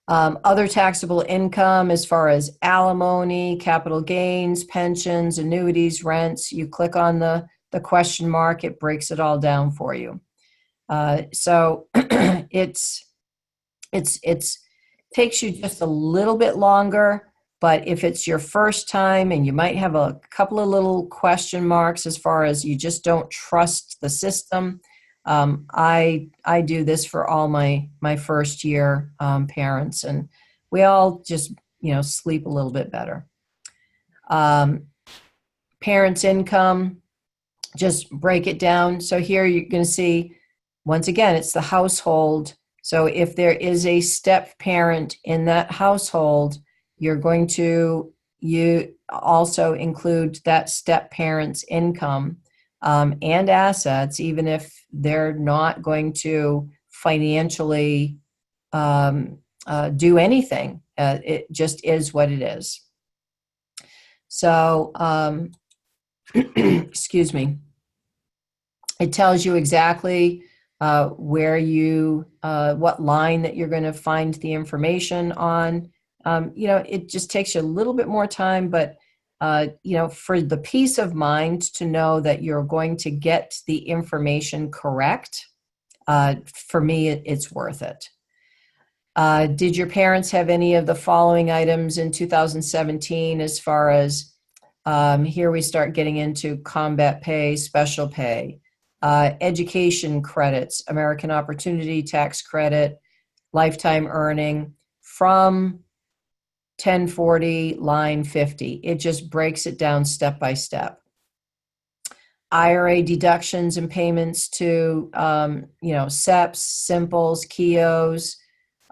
Other taxable income, as far as alimony, capital gains, pensions, annuities, rents, you click on the question mark, it breaks it all down for you. So it's takes you just a little bit longer, but if it's your first time and you might have a couple of little question marks as far as you just don't trust the system, I do this for all my first year parents, and we all just sleep a little bit better. Parents' income, just break it down. So here you're going to see, once again, it's the household. So if there is a step parent in that household, you're going to also include that step parent's income and assets, even if they're not going to financially do anything. It just is what it is. So, excuse me. It tells you exactly what line that you're going to find the information on. It just takes you a little bit more time, but for the peace of mind to know that you're going to get the information correct, for me, it's worth it. Did your parents have any of the following items in 2017 as far as, here we start getting into combat pay, special pay, education credits, American Opportunity Tax Credit, lifetime earning from 1040 line 50. It just breaks it down step by step. IRA deductions and payments to, SEPs, Simples, KIOs,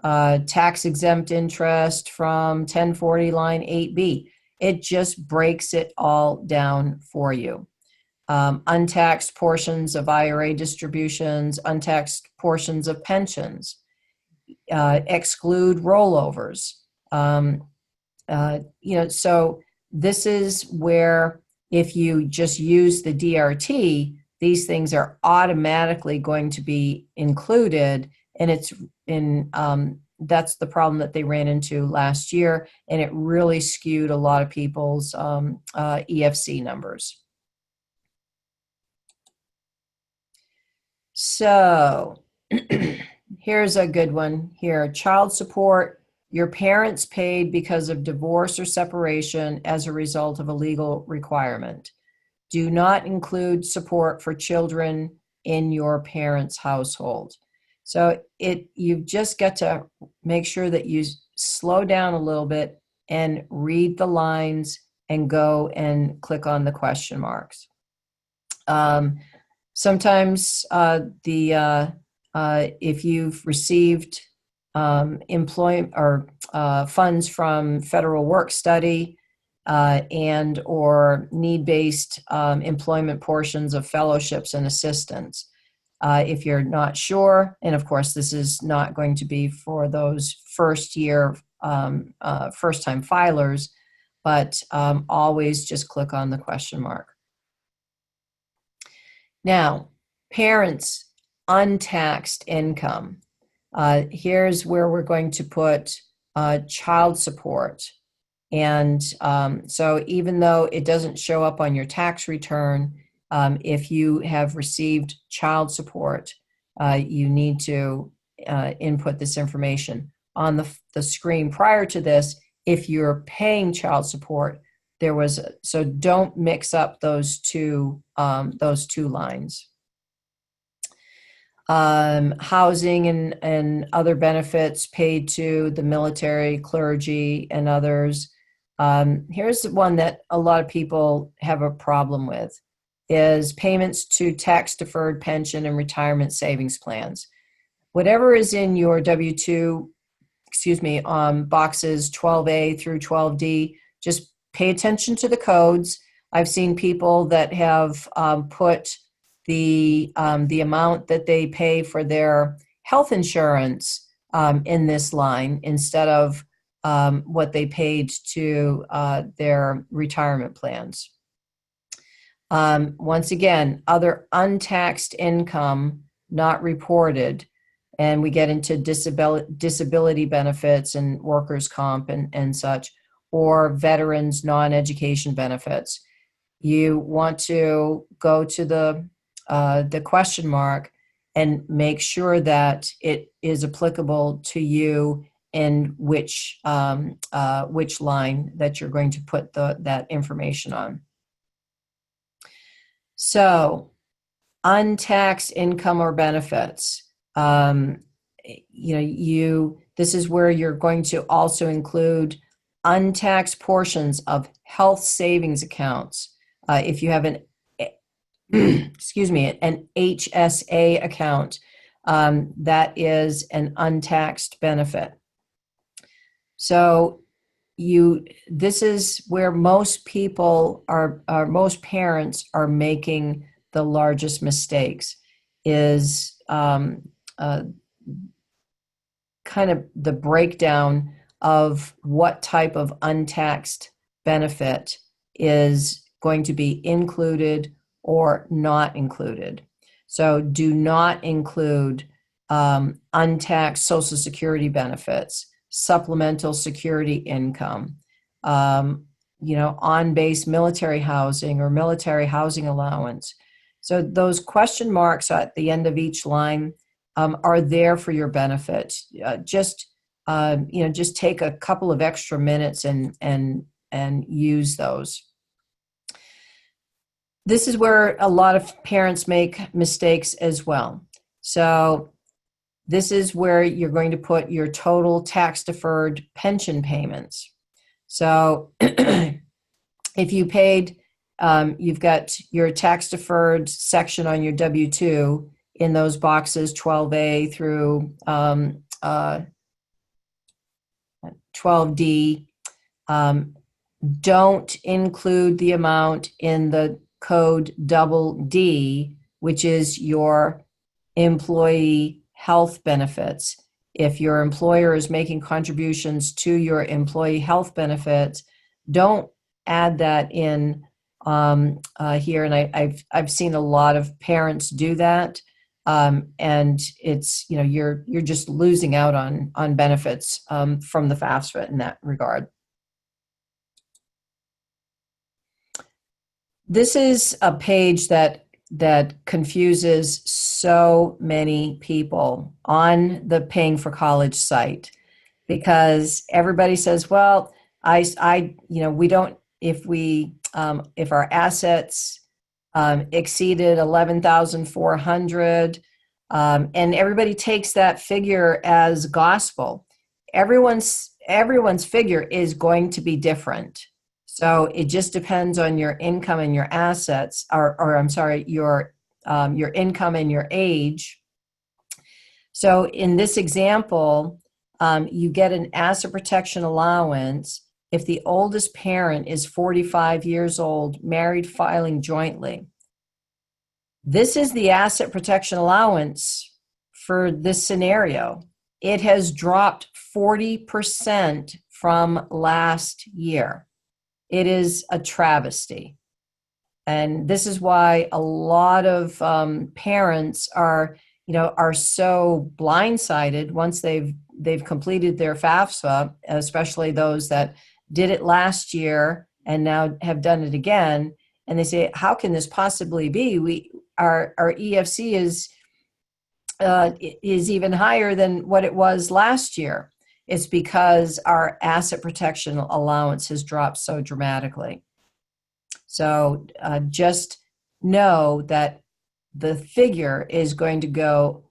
tax exempt interest from 1040 line 8B. It just breaks it all down for you. Untaxed portions of IRA distributions, untaxed portions of pensions, exclude rollovers. So this is where if you just use the DRT, these things are automatically going to be included, and that's the problem that they ran into last year, and it really skewed a lot of people's EFC numbers. So here's a good one here. Child support. Your parents paid because of divorce or separation as a result of a legal requirement. Do not include support for children in your parents' household. So you've just got to make sure that you slow down a little bit and read the lines and go and click on the question marks. Sometimes if you've received employment or funds from federal work study and or need-based employment portions of fellowships and assistance. If you're not sure, and of course this is not going to be for those first-time filers, but always just click on the question mark. Now, parents' untaxed income. Here's where we're going to put child support. And so even though it doesn't show up on your tax return, if you have received child support, you need to input this information. On the screen prior to this, if you're paying child support, so don't mix up those two lines. Housing and other benefits paid to the military, clergy, and others. Here's one that a lot of people have a problem with, is payments to tax-deferred pension and retirement savings plans. Whatever is in your W-2, boxes 12A through 12D, just pay attention to the codes. I've seen people that have put the amount that they pay for their health insurance in this line instead of what they paid to their retirement plans. Once again, other untaxed income not reported, and we get into disability benefits and workers' comp and such, or veterans non-education benefits. You want to go to the question mark and make sure that it is applicable to you in which line that you're going to put that information on. So, untaxed income or benefits. This is where you're going to also include untaxed portions of health savings accounts. If you have an an HSA account, that is an untaxed benefit. So this is where most people most parents are making the largest mistakes, is kind of the breakdown of what type of untaxed benefit is going to be included or not included. So do not include untaxed Social Security benefits, supplemental security income, on-base military housing or military housing allowance. So those question marks at the end of each line are there for your benefit. Just take a couple of extra minutes and use those. This is where a lot of parents make mistakes as well. So this is where you're going to put your total tax-deferred pension payments. So if you paid, you've got your tax-deferred section on your W-2 in those boxes 12A through 12D. Don't include the amount in the code double D, which is your employee health benefits. If your employer is making contributions to your employee health benefits, don't add that in here. And I've seen a lot of parents do that, and it's you're just losing out on benefits from the FAFSA in that regard. This is a page that confuses so many people on the Paying for College site, because everybody says, well, we don't, if our assets exceeded 11,400, and everybody takes that figure as gospel. Everyone's figure is going to be different. So it just depends on your income and your assets, or I'm sorry, your income and your age. So in this example, you get an asset protection allowance if the oldest parent is 45 years old, married, filing jointly. This is the asset protection allowance for this scenario. It has dropped 40% from last year. It is a travesty. And this is why a lot of parents are so blindsided once they've completed their FAFSA, especially those that did it last year and now have done it again. And they say, how can this possibly be? Our EFC is even higher than what it was last year. It's because our asset protection allowance has dropped so dramatically. So just know that the figure is going to go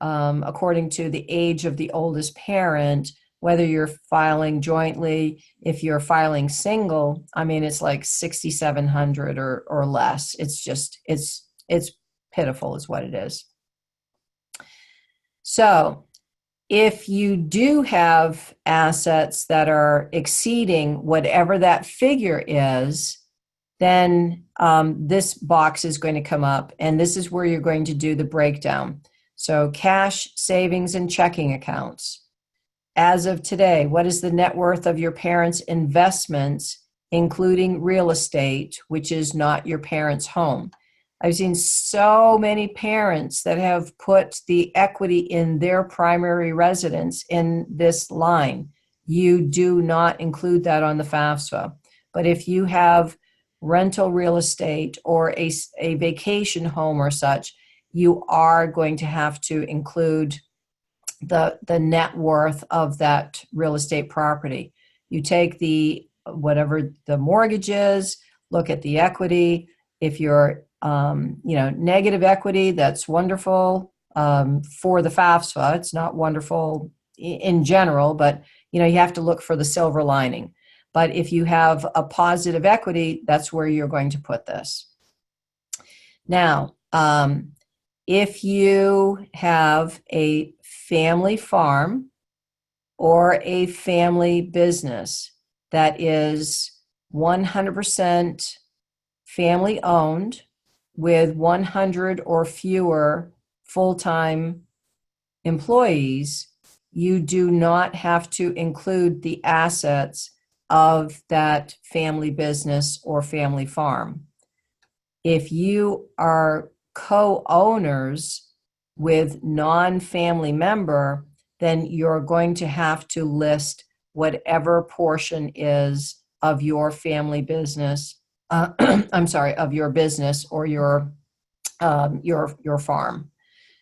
according to the age of the oldest parent, whether you're filing jointly. If you're filing single, I mean, it's like 6,700 or less. It's just, it's pitiful is what it is. So if you do have assets that are exceeding whatever that figure is, then this box is going to come up, and this is where you're going to do the breakdown. So cash, savings, and checking accounts. As of today, what is the net worth of your parents' investments, including real estate, which is not your parents' home? I've seen so many parents that have put the equity in their primary residence in this line. You do not include that on the FAFSA. But if you have rental real estate or a vacation home or such, you are going to have to include the net worth of that real estate property. You take whatever the mortgage is, look at the equity. If you're negative equity, that's wonderful for the FAFSA. It's not wonderful in general, but you have to look for the silver lining. But if you have a positive equity, that's where you're going to put this. Now, if you have a family farm or a family business that is 100% family owned with 100 or fewer full-time employees, you do not have to include the assets of that family business or family farm. If you are co-owners with non-family member, then you're going to have to list whatever portion is of your family business. Of your business or your farm.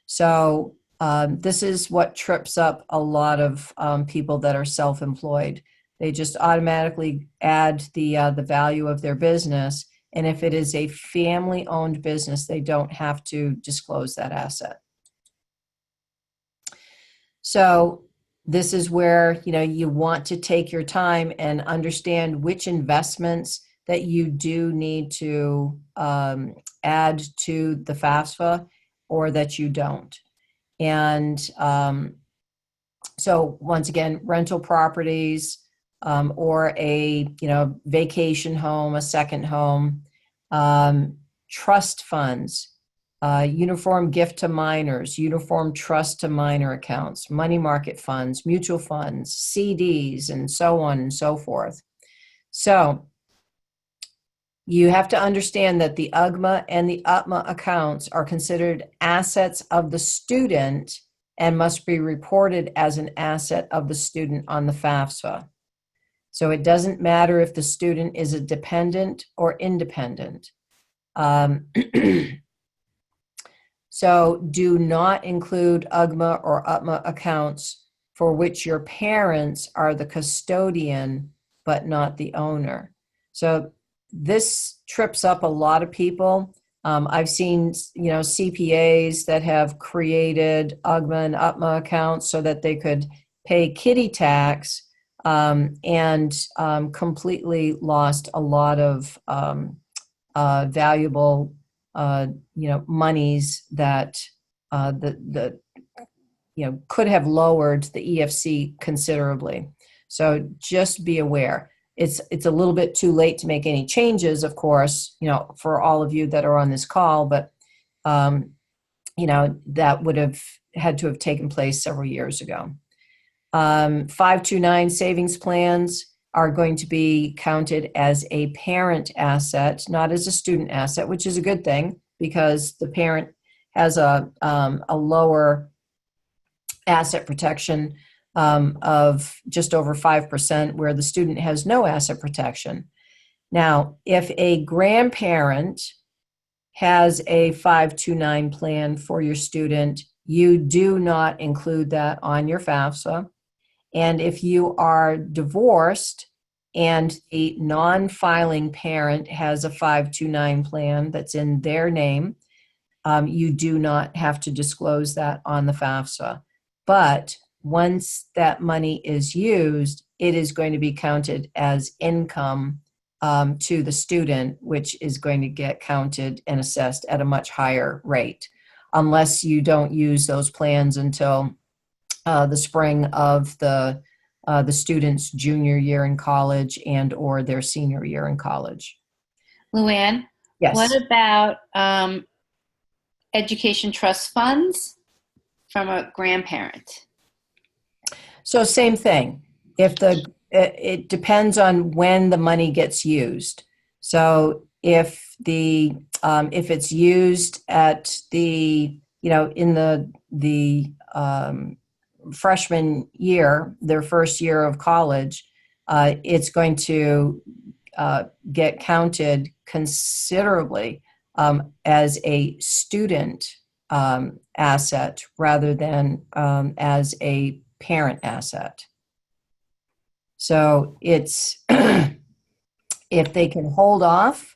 So this is what trips up a lot of people that are self-employed. They just automatically add the value of their business, and if it is a family-owned business, they don't have to disclose that asset. So this is where you want to take your time and understand which investments that you do need to add to the FAFSA or that you don't. And so once again, rental properties or a vacation home, a second home, trust funds, uniform gift to minors, uniform trust to minor accounts, money market funds, mutual funds, CDs, and so on and so forth. So you have to understand that the UGMA and the UTMA accounts are considered assets of the student and must be reported as an asset of the student on the FAFSA. So it doesn't matter if the student is a dependent or independent. So do not include UGMA or UTMA accounts for which your parents are the custodian but not the owner. So this trips up a lot of people. I've seen, CPAs that have created UGMA and UTMA accounts so that they could pay kiddie tax and completely lost a lot of valuable, monies that could have lowered the EFC considerably. So just be aware. It's a little bit too late to make any changes, of course, for all of you that are on this call, but, that would have had to have taken place several years ago. 529 savings plans are going to be counted as a parent asset, not as a student asset, which is a good thing because the parent has a lower asset protection of just over 5%, where the student has no asset protection. Now, if a grandparent has a 529 plan for your student, you do not include that on your FAFSA. And if you are divorced and the non-filing parent has a 529 plan that's in their name, you do not have to disclose that on the FAFSA. But once that money is used, it is going to be counted as income to the student, which is going to get counted and assessed at a much higher rate, unless you don't use those plans until the spring of the student's junior year in college and or their senior year in college. Luann, Yes. what about education trust funds from a grandparent? So same thing. It depends on when the money gets used. So if it's used at the, in the freshman year, their first year of college, it's going to get counted considerably as a student asset rather than as a parent asset. So it's if they can hold off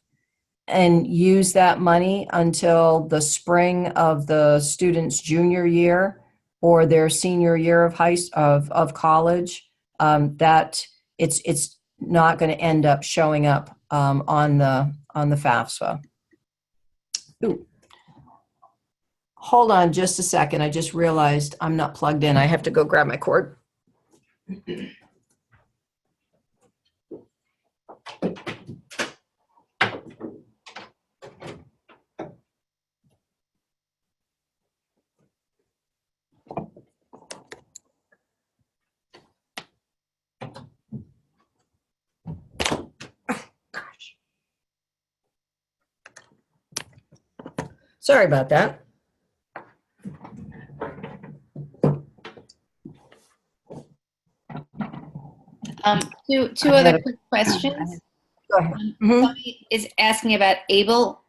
and use that money until the spring of the student's junior year or their senior year of college, that it's not going to end up showing up on the FAFSA. Ooh. Hold on just a second. I just realized I'm not plugged in. I have to go grab my cord. Sorry about that. Two other quick questions. Go ahead. Somebody is asking about ABLE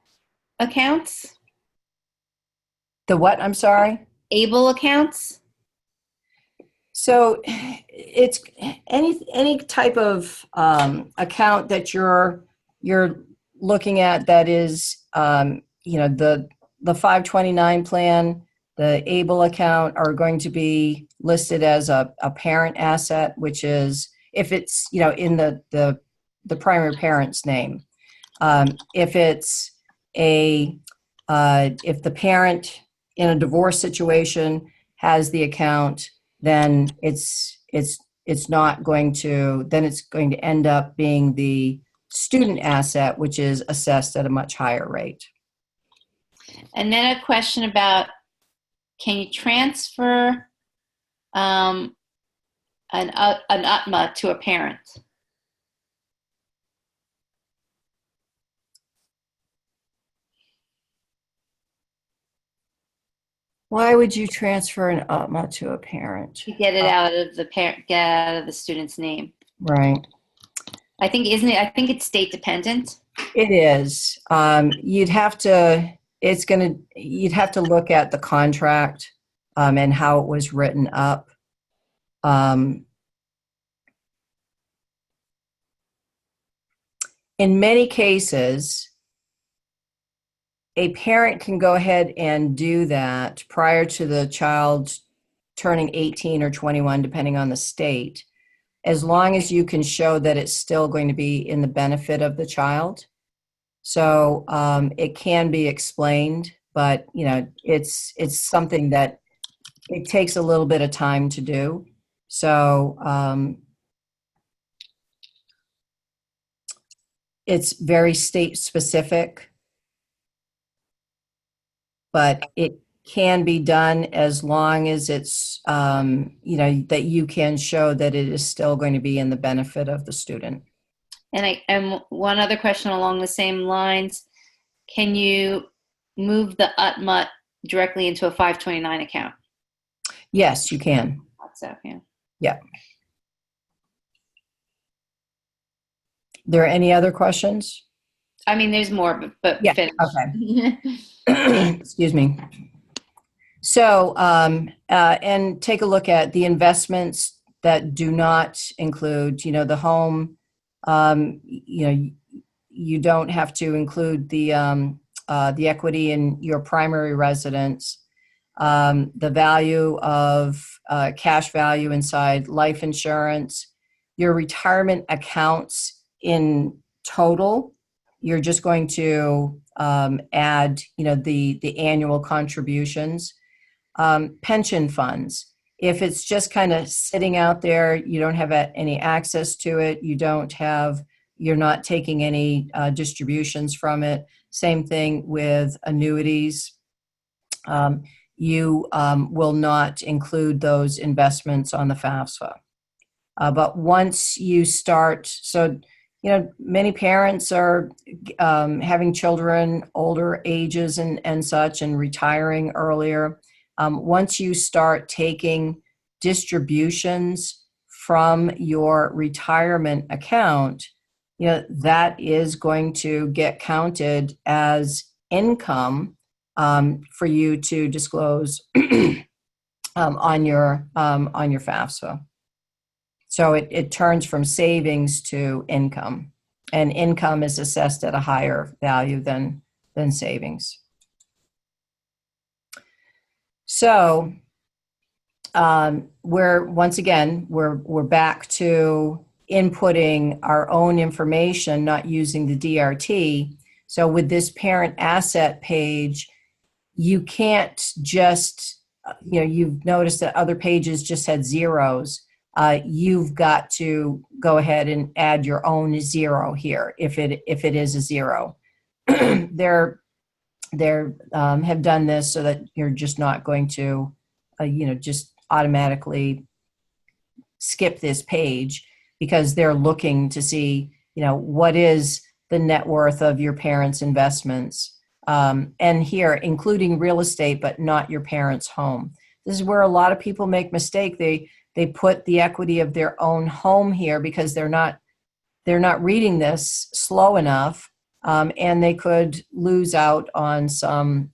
accounts. The what? I'm sorry? ABLE accounts. So it's any type of account that you're looking at that is the 529 plan, the ABLE account are going to be listed as a parent asset, which is if it's in the primary parent's name. If it's if the parent in a divorce situation has the account, then it's not going to, then it's going to end up being the student asset, which is assessed at a much higher rate. And then a question about, can you transfer an UTMA to a parent? Why would you transfer an UTMA to a parent? To get it out of the parent, get out of the student's name. Right. I think, isn't it? I think it's state dependent. It is. You'd have to look at the contract and how it was written up. In many cases, a parent can go ahead and do that prior to the child turning 18 or 21, depending on the state, as long as you can show that it's still going to be in the benefit of the child. So it can be explained, but it's something that it takes a little bit of time to do. So it's very state specific, but it can be done as long as it's that you can show that it is still going to be in the benefit of the student. And one other question along the same lines, can you move the UTMA directly into a 529 account? Yes, you can. So, yeah. Yeah. There are any other questions? I mean, there's more, but yeah. finish. Okay. Excuse me. So, and take a look at the investments that do not include, the home, You don't have to include the equity in your primary residence, the value of cash value inside life insurance, your retirement accounts in total. You're just going to add, the annual contributions, pension funds. If it's just kind of sitting out there, you don't have any access to it, you're not taking any distributions from it. Same thing with annuities. You will not include those investments on the FAFSA. But once you start, many parents are having children older ages and such, and retiring earlier. Once you start taking distributions from your retirement account, that is going to get counted as income for you to disclose on your FAFSA. So it turns from savings to income, and income is assessed at a higher value than savings. So we're back to inputting our own information, not using the DRT. So with this parent asset page, you can't just, you've noticed that other pages just had zeros. You've got to go ahead and add your own zero here if it is a zero. They're have done this so that you're just not going to just automatically skip this page, because they're looking to see what is the net worth of your parents' investments, and here including real estate but not your parents' home. This is where a lot of people make mistake. They put the equity of their own home here because they're not reading this slow enough, and they could lose out on some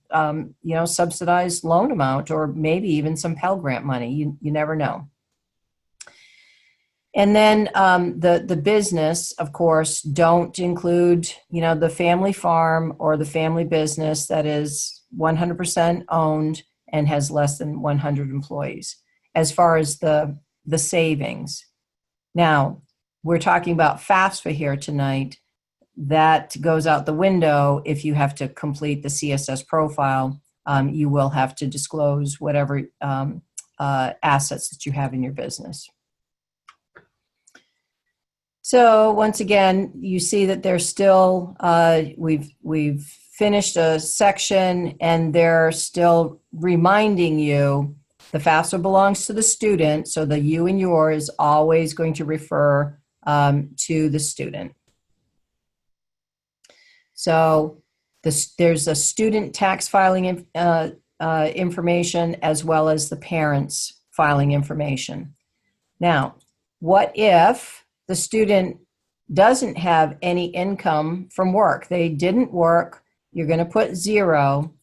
subsidized loan amount, or maybe even some Pell Grant money. You never know. And then the business, of course, don't include the family farm or the family business that is 100% owned and has less than 100 employees. As far as the savings. Now, we're talking about FAFSA here tonight. That goes out the window if you have to complete the CSS profile. You will have to disclose whatever assets that you have in your business. So once again, you see that there's still, we've finished a section and they're still reminding you the FAFSA belongs to the student, so the you and your is always going to refer to the student. So there's a student tax filing information as well as the parents' filing information. Now, what if the student doesn't have any income from work? They didn't work. You're going to put 0.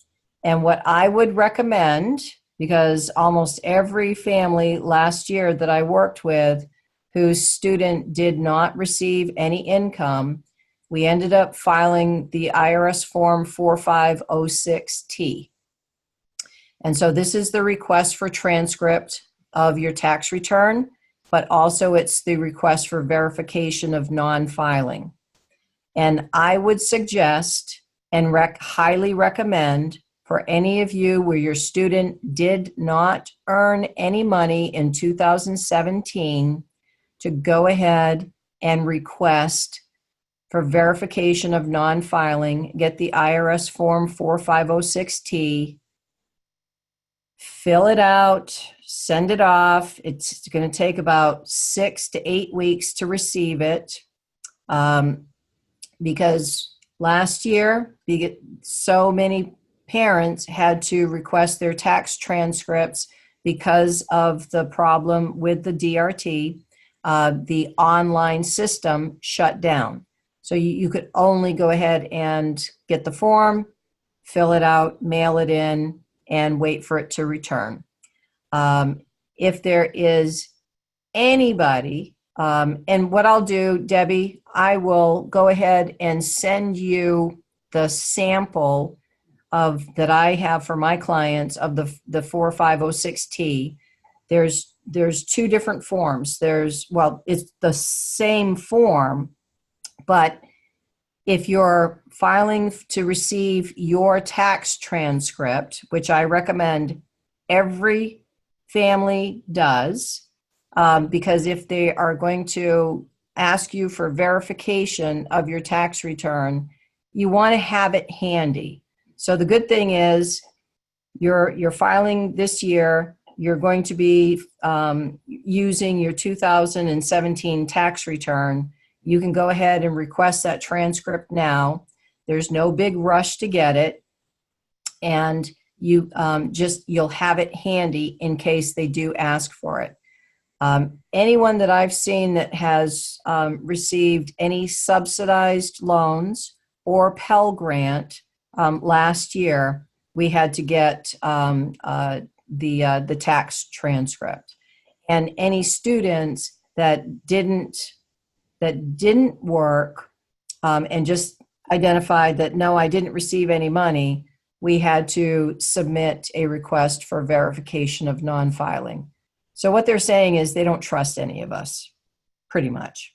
And what I would recommend, because almost every family last year that I worked with whose student did not receive any income, we ended up filing the IRS form 4506T. And so this is the request for transcript of your tax return, but also it's the request for verification of non-filing. And I would suggest and highly recommend for any of you where your student did not earn any money in 2017 to go ahead and request for verification of non-filing, get the IRS form 4506T, fill it out, send it off. It's going to take about 6 to 8 weeks to receive it, because last year, so many parents had to request their tax transcripts because of the problem with the DRT. The online system shut down. So you could only go ahead and get the form, fill it out, mail it in, and wait for it to return. If there is anybody And what I'll do, Debbie, I will go ahead and send you the sample of that I have for my clients of the 4506T. There's two different forms. Well, it's the same form, but if you're filing to receive your tax transcript, which I recommend every family does, because if they are going to ask you for verification of your tax return, you want to have it handy. So the good thing is you're filing this year, you're going to be using your 2017 tax return. You can go ahead and request that transcript now. There's no big rush to get it. And you'll have it handy in case they do ask for it. Anyone that I've seen that has received any subsidized loans or Pell Grant last year, we had to get the tax transcript. And any students that didn't work and just identified that, no, I didn't receive any money, we had to submit a request for verification of non-filing. So what they're saying is they don't trust any of us, pretty much.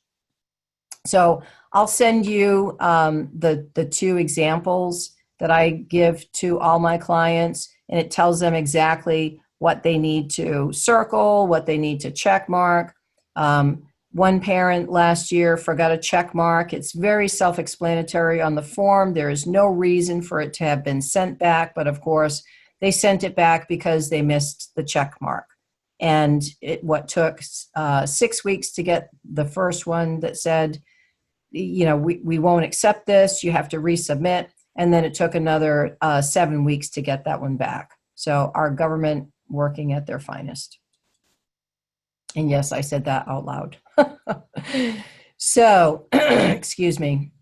So I'll send you the two examples that I give to all my clients, and it tells them exactly what they need to circle, what they need to check mark. One parent last year forgot a check mark. It's very self-explanatory on the form. There is no reason for it to have been sent back, but of course, they sent it back because they missed the check mark. And what took 6 weeks to get the first one that said, we won't accept this, you have to resubmit. And then it took another 7 weeks to get that one back. So our government working at their finest. And yes, I said that out loud. So, excuse me.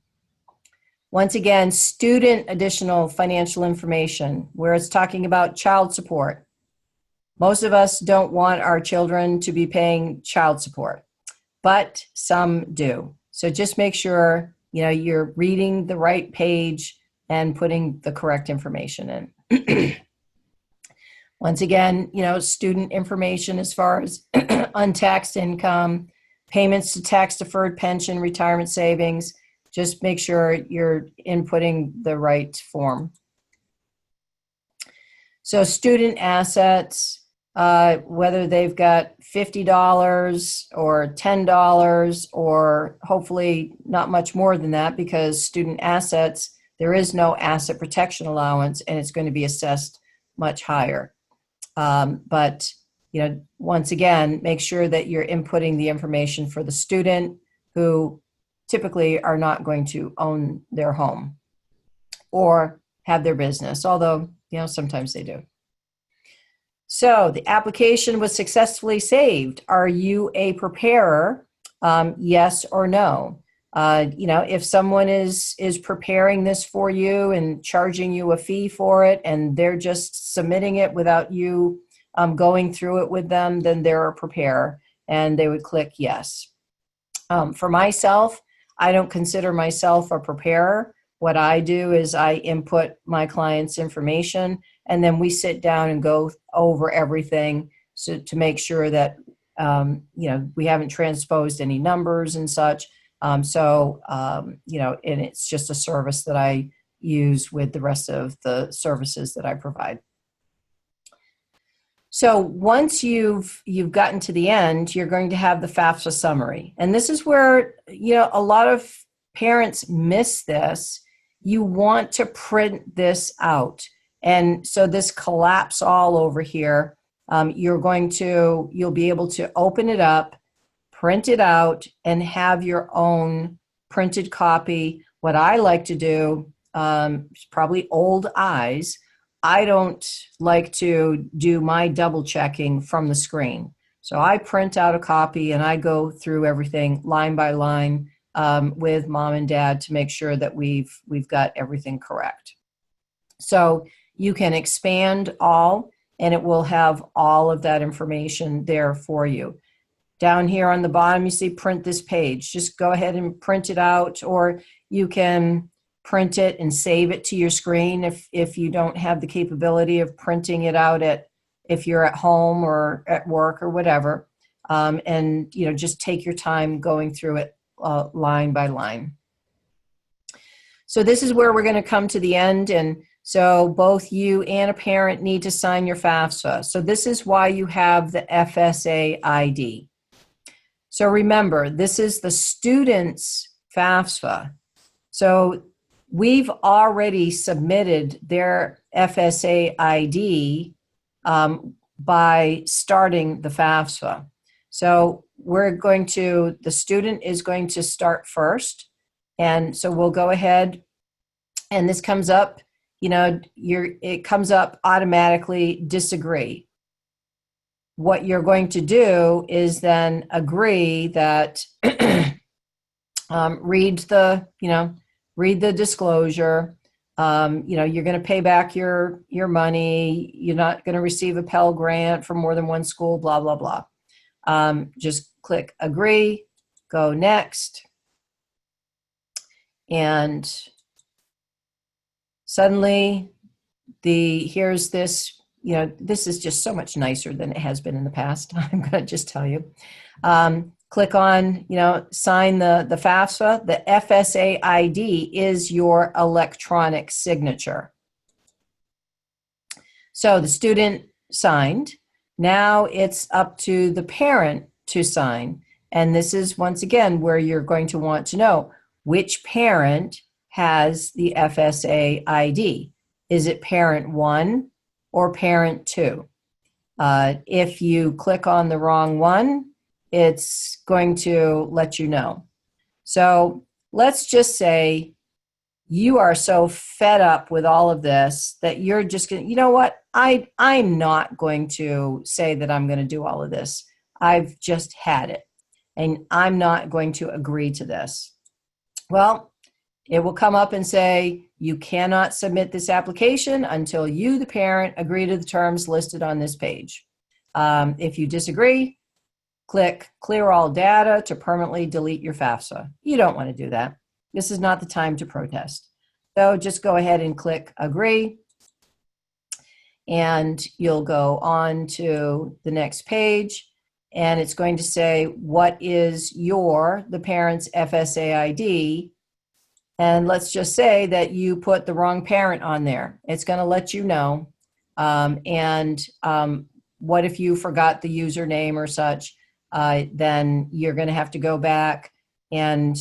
Once again, student additional financial information, where it's talking about child support. Most of us don't want our children to be paying child support, but some do. So just make sure, you're reading the right page and putting the correct information in. Once again, student information as far as untaxed income, payments to tax-deferred pension, retirement savings. Just make sure you're inputting the right form. So student assets, whether they've got $50 or $10 or hopefully not much more than that, because student assets, there is no asset protection allowance and it's going to be assessed much higher. But once again, make sure that you're inputting the information for the student who typically are not going to own their home or have their business, although, sometimes they do. So the application was successfully saved. Are you a preparer? Yes or no? If someone is preparing this for you and charging you a fee for it, and they're just submitting it without you going through it with them, then they're a preparer, and they would click yes. For myself, I don't consider myself a preparer. What I do is I input my client's information, and then we sit down and go over everything to make sure that we haven't transposed any numbers and such. And it's just a service that I use with the rest of the services that I provide. So once you've gotten to the end, you're going to have the FAFSA summary. And this is where, a lot of parents miss this. You want to print this out. And so this collapse all over here, you'll be able to open it up, print it out, and have your own printed copy. What I like to do, probably old eyes, I don't like to do my double checking from the screen. So I print out a copy and I go through everything line by line with mom and dad to make sure that we've got everything correct. So you can expand all, and it will have all of that information there for you. Down here on the bottom, you see print this page. Just go ahead and print it out, or you can print it and save it to your screen if you don't have the capability of printing it out if you're at home or at work or whatever. And just take your time going through it line by line. So this is where we're going to come to the end, and so both you and a parent need to sign your FAFSA. So this is why you have the FSA ID. So remember, this is the student's FAFSA. So we've already submitted their FSA ID by starting the FAFSA. So the student is going to start first. And so we'll go ahead, and this comes up, it comes up automatically, disagree. What you're going to do is then agree that read the disclosure. You're going to pay back your money. You're not going to receive a Pell Grant from more than one school, blah, blah, blah. Just click agree, go next. And suddenly here's this, this is just so much nicer than it has been in the past. I'm going to just tell you. Click on, sign the FAFSA. The FSA ID is your electronic signature. So the student signed. Now it's up to the parent to sign. And this is, once again, where you're going to want to know which parent has the FSA ID. Is it parent 1 or parent 2? If you click on the wrong one, it's going to let you know. So let's just say you are so fed up with all of this that you're just going to, you know what? I'm not going to say that I'm going to do all of this. I've just had it, and I'm not going to agree to this. Well, it will come up and say, you cannot submit this application until you, the parent, agree to the terms listed on this page. If you disagree, click clear all data to permanently delete your FAFSA. You don't want to do that. This is not the time to protest. So just go ahead and click agree, and you'll go on to the next page, and it's going to say, what is the parent's FSA ID? And let's just say that you put the wrong parent on there. It's going to let you know. What if you forgot the username or such? Then you're going to have to go back, and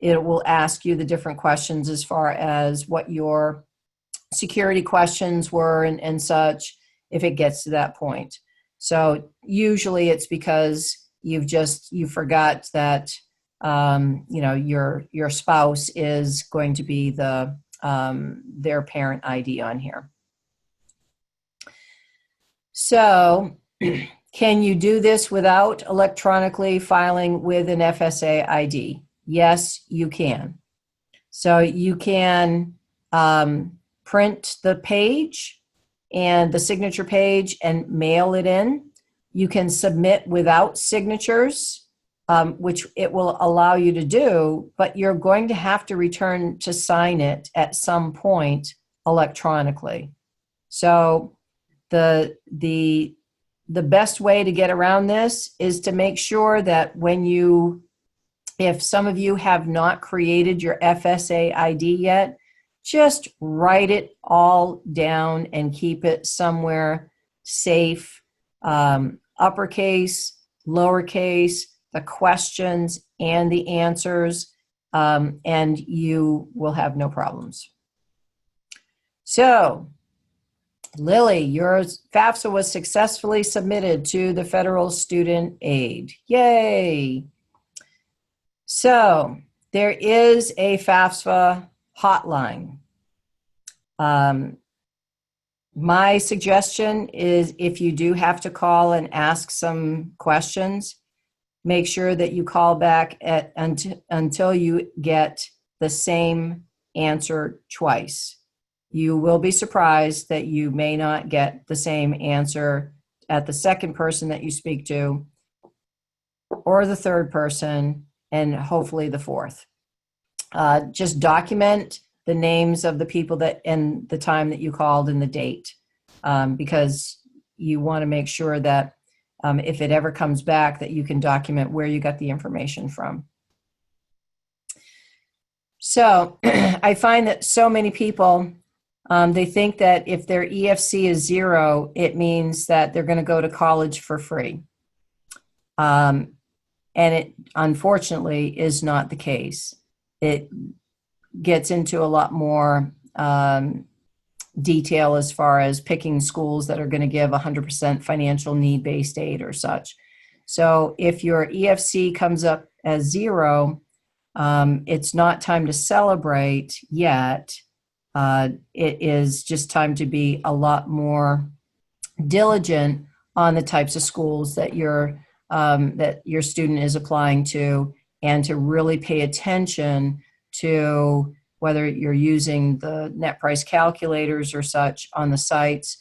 it will ask you the different questions as far as what your security questions were and such, if it gets to that point. So usually it's because you forgot that your spouse is going to be their parent ID on here. So can you do this without electronically filing with an FSA ID? Yes, you can. So you can print the page and the signature page and mail it in. You can submit without signatures, which it will allow you to do, but you're going to have to return to sign it at some point electronically. So the best way to get around this is to make sure that if some of you have not created your FSA ID yet, just write it all down and keep it somewhere safe, uppercase, lowercase, the questions and the answers, and you will have no problems. So, Lily, your FAFSA was successfully submitted to the Federal Student Aid. Yay! So, there is a FAFSA hotline. My suggestion is, if you do have to call and ask some questions, make sure that you call back until you get the same answer twice. You will be surprised that you may not get the same answer at the second person that you speak to. or the third person, and hopefully the fourth. Just document the names of the people that and the time that you called and the date, because you want to make sure that if it ever comes back, that you can document where you got the information from. So I find that so many people, they think that if their EFC is 0, it means that they're going to go to college for free. And it unfortunately is not the case. It gets into a lot more detail as far as picking schools that are going to give 100% financial need-based aid or such. So if your EFC comes up as 0, it's not time to celebrate yet. It is just time to be a lot more diligent on the types of schools that your student is applying to, and to really pay attention to whether you're using the net price calculators or such on the sites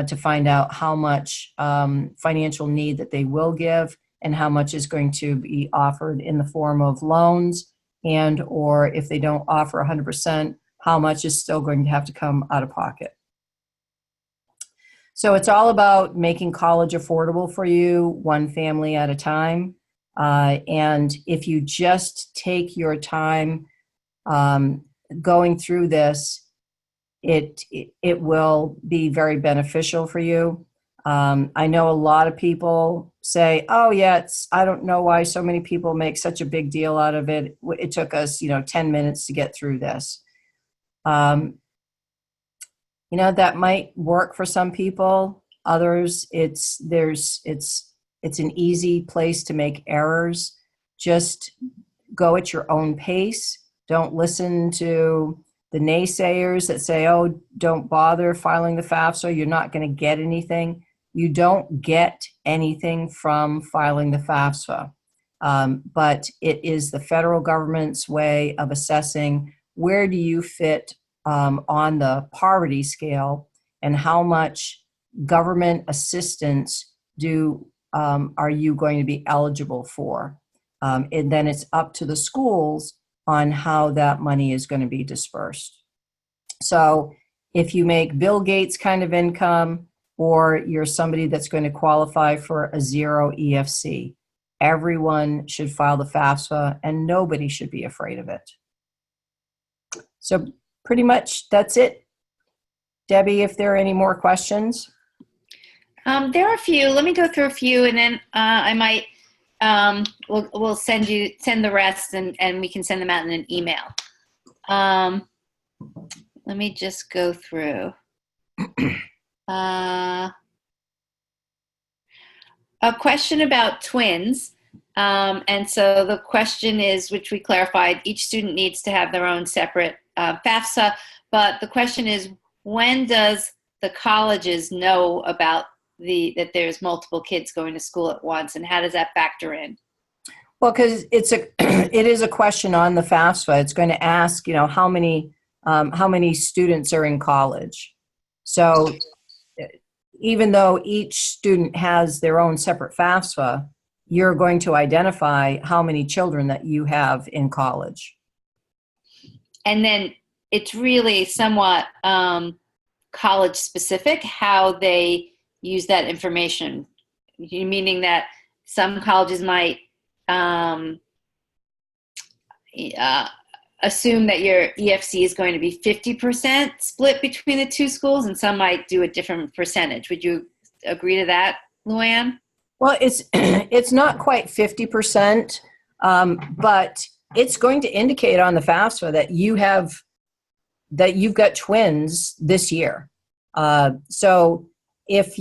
to find out how much financial need that they will give, and how much is going to be offered in the form of loans, and or if they don't offer 100%, how much is still going to have to come out of pocket. So it's all about making college affordable for you, one family at a time. And if you just take your time going through this, it will be very beneficial for you. I know a lot of people say, oh yeah, I don't know why so many people make such a big deal out of it. It took us, 10 minutes to get through this. That might work for some people. Others, it's an easy place to make errors. Just go at your own pace. Don't listen to the naysayers that say, oh, don't bother filing the FAFSA, you're not going to get anything. You don't get anything from filing the FAFSA. But it is the federal government's way of assessing where do you fit on the poverty scale, and how much government assistance are you going to be eligible for. And then it's up to the schools on how that money is going to be dispersed. So if you make Bill Gates kind of income, or you're somebody that's going to qualify for a 0 EFC, everyone should file the FAFSA, and nobody should be afraid of it. So pretty much that's it. Debbie, if there are any more questions. There are a few. Let me go through a few, and then I might we'll send the rest, and we can send them out in an email. Let me just go through. A question about twins. And so the question is, which we clarified, each student needs to have their own separate FAFSA, but the question is, when does the colleges know about that there's multiple kids going to school at once, and how does that factor in? Well, because it is a question on the FAFSA. It's going to ask, how many students are in college. So even though each student has their own separate FAFSA, you're going to identify how many children that you have in college. And then it's really somewhat college specific how they use that information, meaning that some colleges might assume that your EFC is going to be 50% split between the two schools, and some might do a different percentage. Would you agree to that, Luann? Well, it's not quite 50%, but it's going to indicate on the FAFSA that you've got twins this year. So if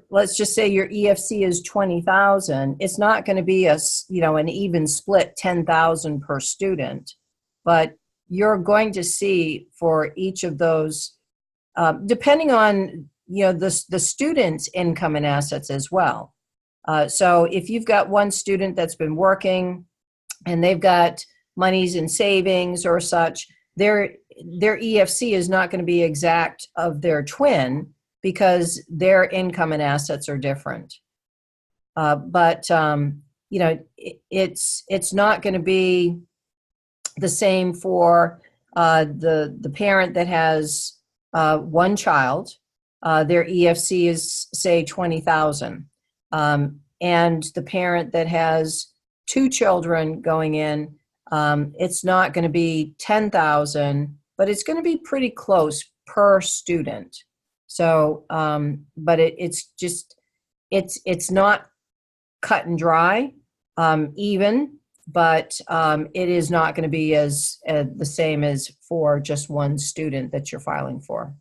let's just say your EFC is 20,000, it's not going to be an even split 10,000 per student, but you're going to see for each of those, depending on the student's income and assets as well. So if you've got one student that's been working and they've got monies in savings or such, their EFC is not going to be exact of their twin, because their income and assets are different. But it's not going to be the same for the parent that has one child. Their EFC is, say, 20,000. And the parent that has two children going in, it's not going to be 10,000, but it's going to be pretty close per student. So, but it's not cut and dry, even, but it is not going to be as the same as for just one student that you're filing for.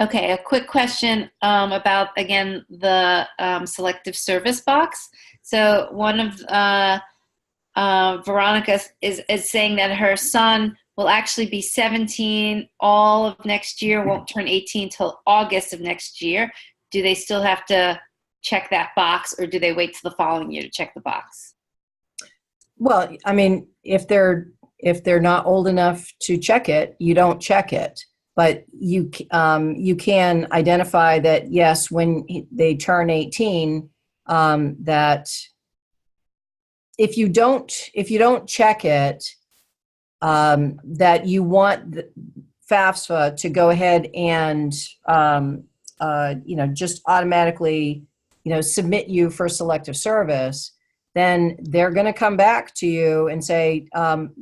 Okay, a quick question about, again, the selective service box. So one of Veronica is saying that her son will actually be 17 all of next year, won't turn 18 till August of next year. Do they still have to check that box, or do they wait till the following year to check the box? Well, I mean, if they're not old enough to check it, you don't check it. But you can identify that, yes, when they turn 18, that if you don't check it, that you want the FAFSA to go ahead and just automatically submit you for selective service, then they're going to come back to you and say,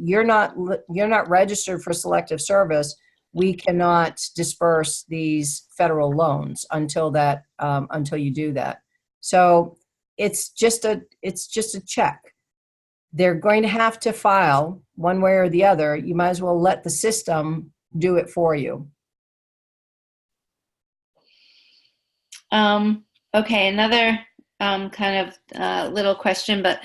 you're not registered for selective service. We cannot disperse these federal loans until you do that. So it's just a check. They're going to have to file one way or the other. You might as well let the system do it for you. Okay, another kind of little question, but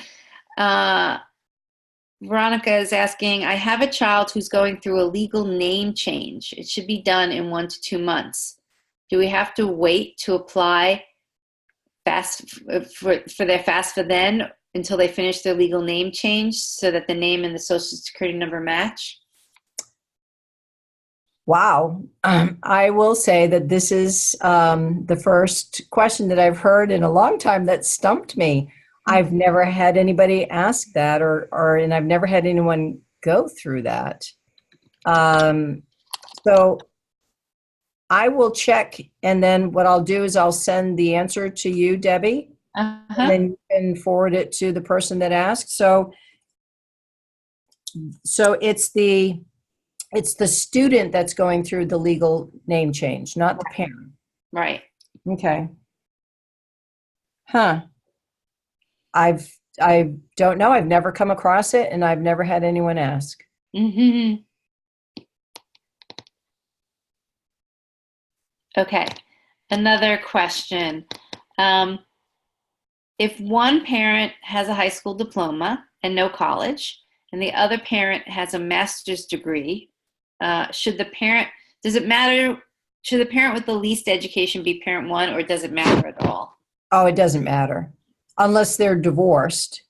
Veronica is asking, I have a child who's going through a legal name change. It should be done in 1 to 2 months. Do we have to wait to apply for their FAFSA then until they finish their legal name change so that the name and the social security number match? Wow. I will say that this is the first question that I've heard in a long time that stumped me. I've never had anybody ask that, and I've never had anyone go through that. So I will check, and then what I'll do is I'll send the answer to you, Debbie, and then you can forward it to the person that asked. So it's the student that's going through the legal name change, not the parent. Right. Okay. Huh. I don't know. I've never come across it, and I've never had anyone ask. Mm-hmm. Okay. Another question. If one parent has a high school diploma and no college, and the other parent has a master's degree, should the parent with the least education be parent one, or does it matter at all? Oh, it doesn't matter. Unless they're divorced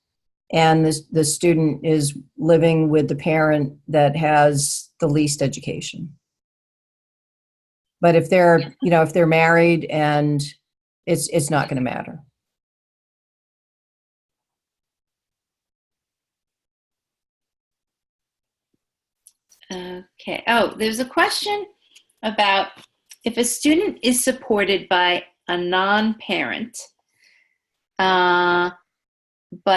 and the student is living with the parent that has the least education. But if they're married, and it's not going to matter. Okay. Oh, there's a question about if a student is supported by a non-parent, but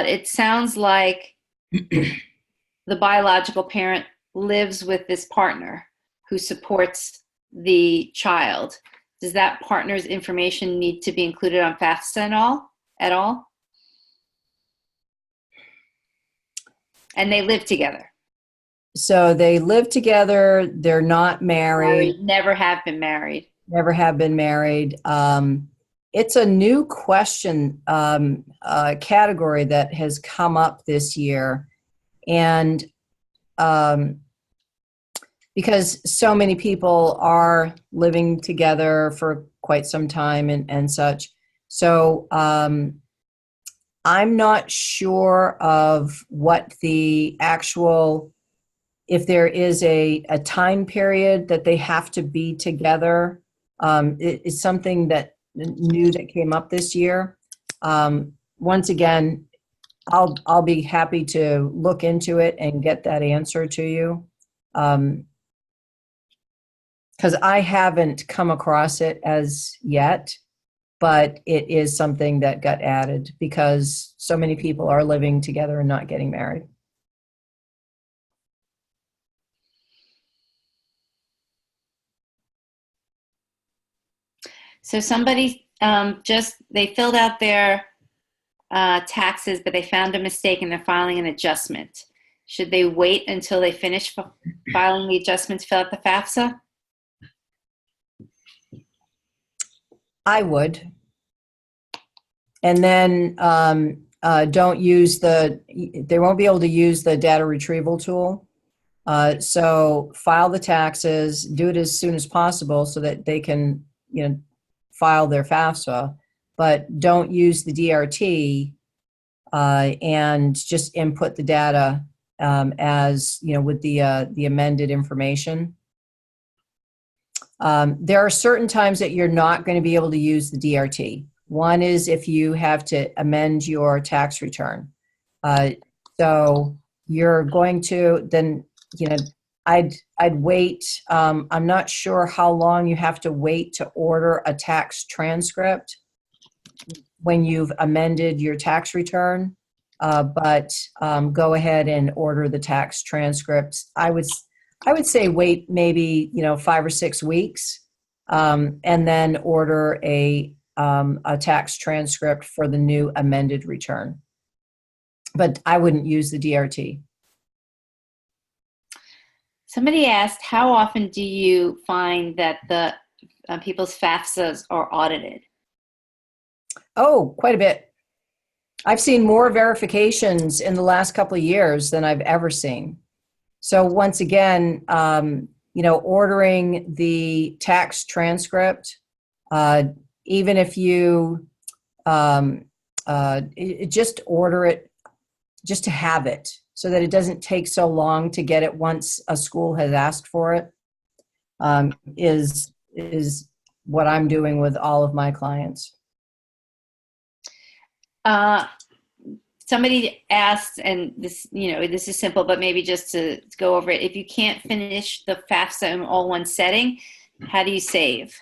it sounds like the biological parent lives with this partner who supports the child. Does that partner's information need to be included on FAFSA at all? And they live together. So they live together. They're not married. Never have been married. Never have been married. It's a new question category that has come up this year. And because so many people are living together for quite some time and such. So I'm not sure of what the actual, if there is a time period that they have to be together. It's something that new that came up this year. Once again, I'll be happy to look into it and get that answer to you. Because I haven't come across it as yet, but it is something that got added because so many people are living together and not getting married. So somebody they filled out their taxes, but they found a mistake and they're filing an adjustment. Should they wait until they finish filing the adjustment to fill out the FAFSA? I would. And then don't use they won't be able to use the data retrieval tool. So file the taxes, do it as soon as possible so that they can, file their FAFSA, but don't use the DRT and just input the data as, with the amended information. There are certain times that you're not going to be able to use the DRT. One is if you have to amend your tax return. So you're going to then, I'd wait. I'm not sure how long you have to wait to order a tax transcript when you've amended your tax return, but go ahead and order the tax transcripts. I would say wait maybe 5 or 6 weeks, and then order a tax transcript for the new amended return. But I wouldn't use the DRT. Somebody asked, how often do you find that the people's FAFSAs are audited? Oh, quite a bit. I've seen more verifications in the last couple of years than I've ever seen. So once again, ordering the tax transcript, even if you just order it, just to have it, so that it doesn't take so long to get it once a school has asked for it, is what I'm doing with all of my clients. Somebody asked, and this is simple, but maybe just to go over it. If you can't finish the FAFSA in all one setting, how do you save?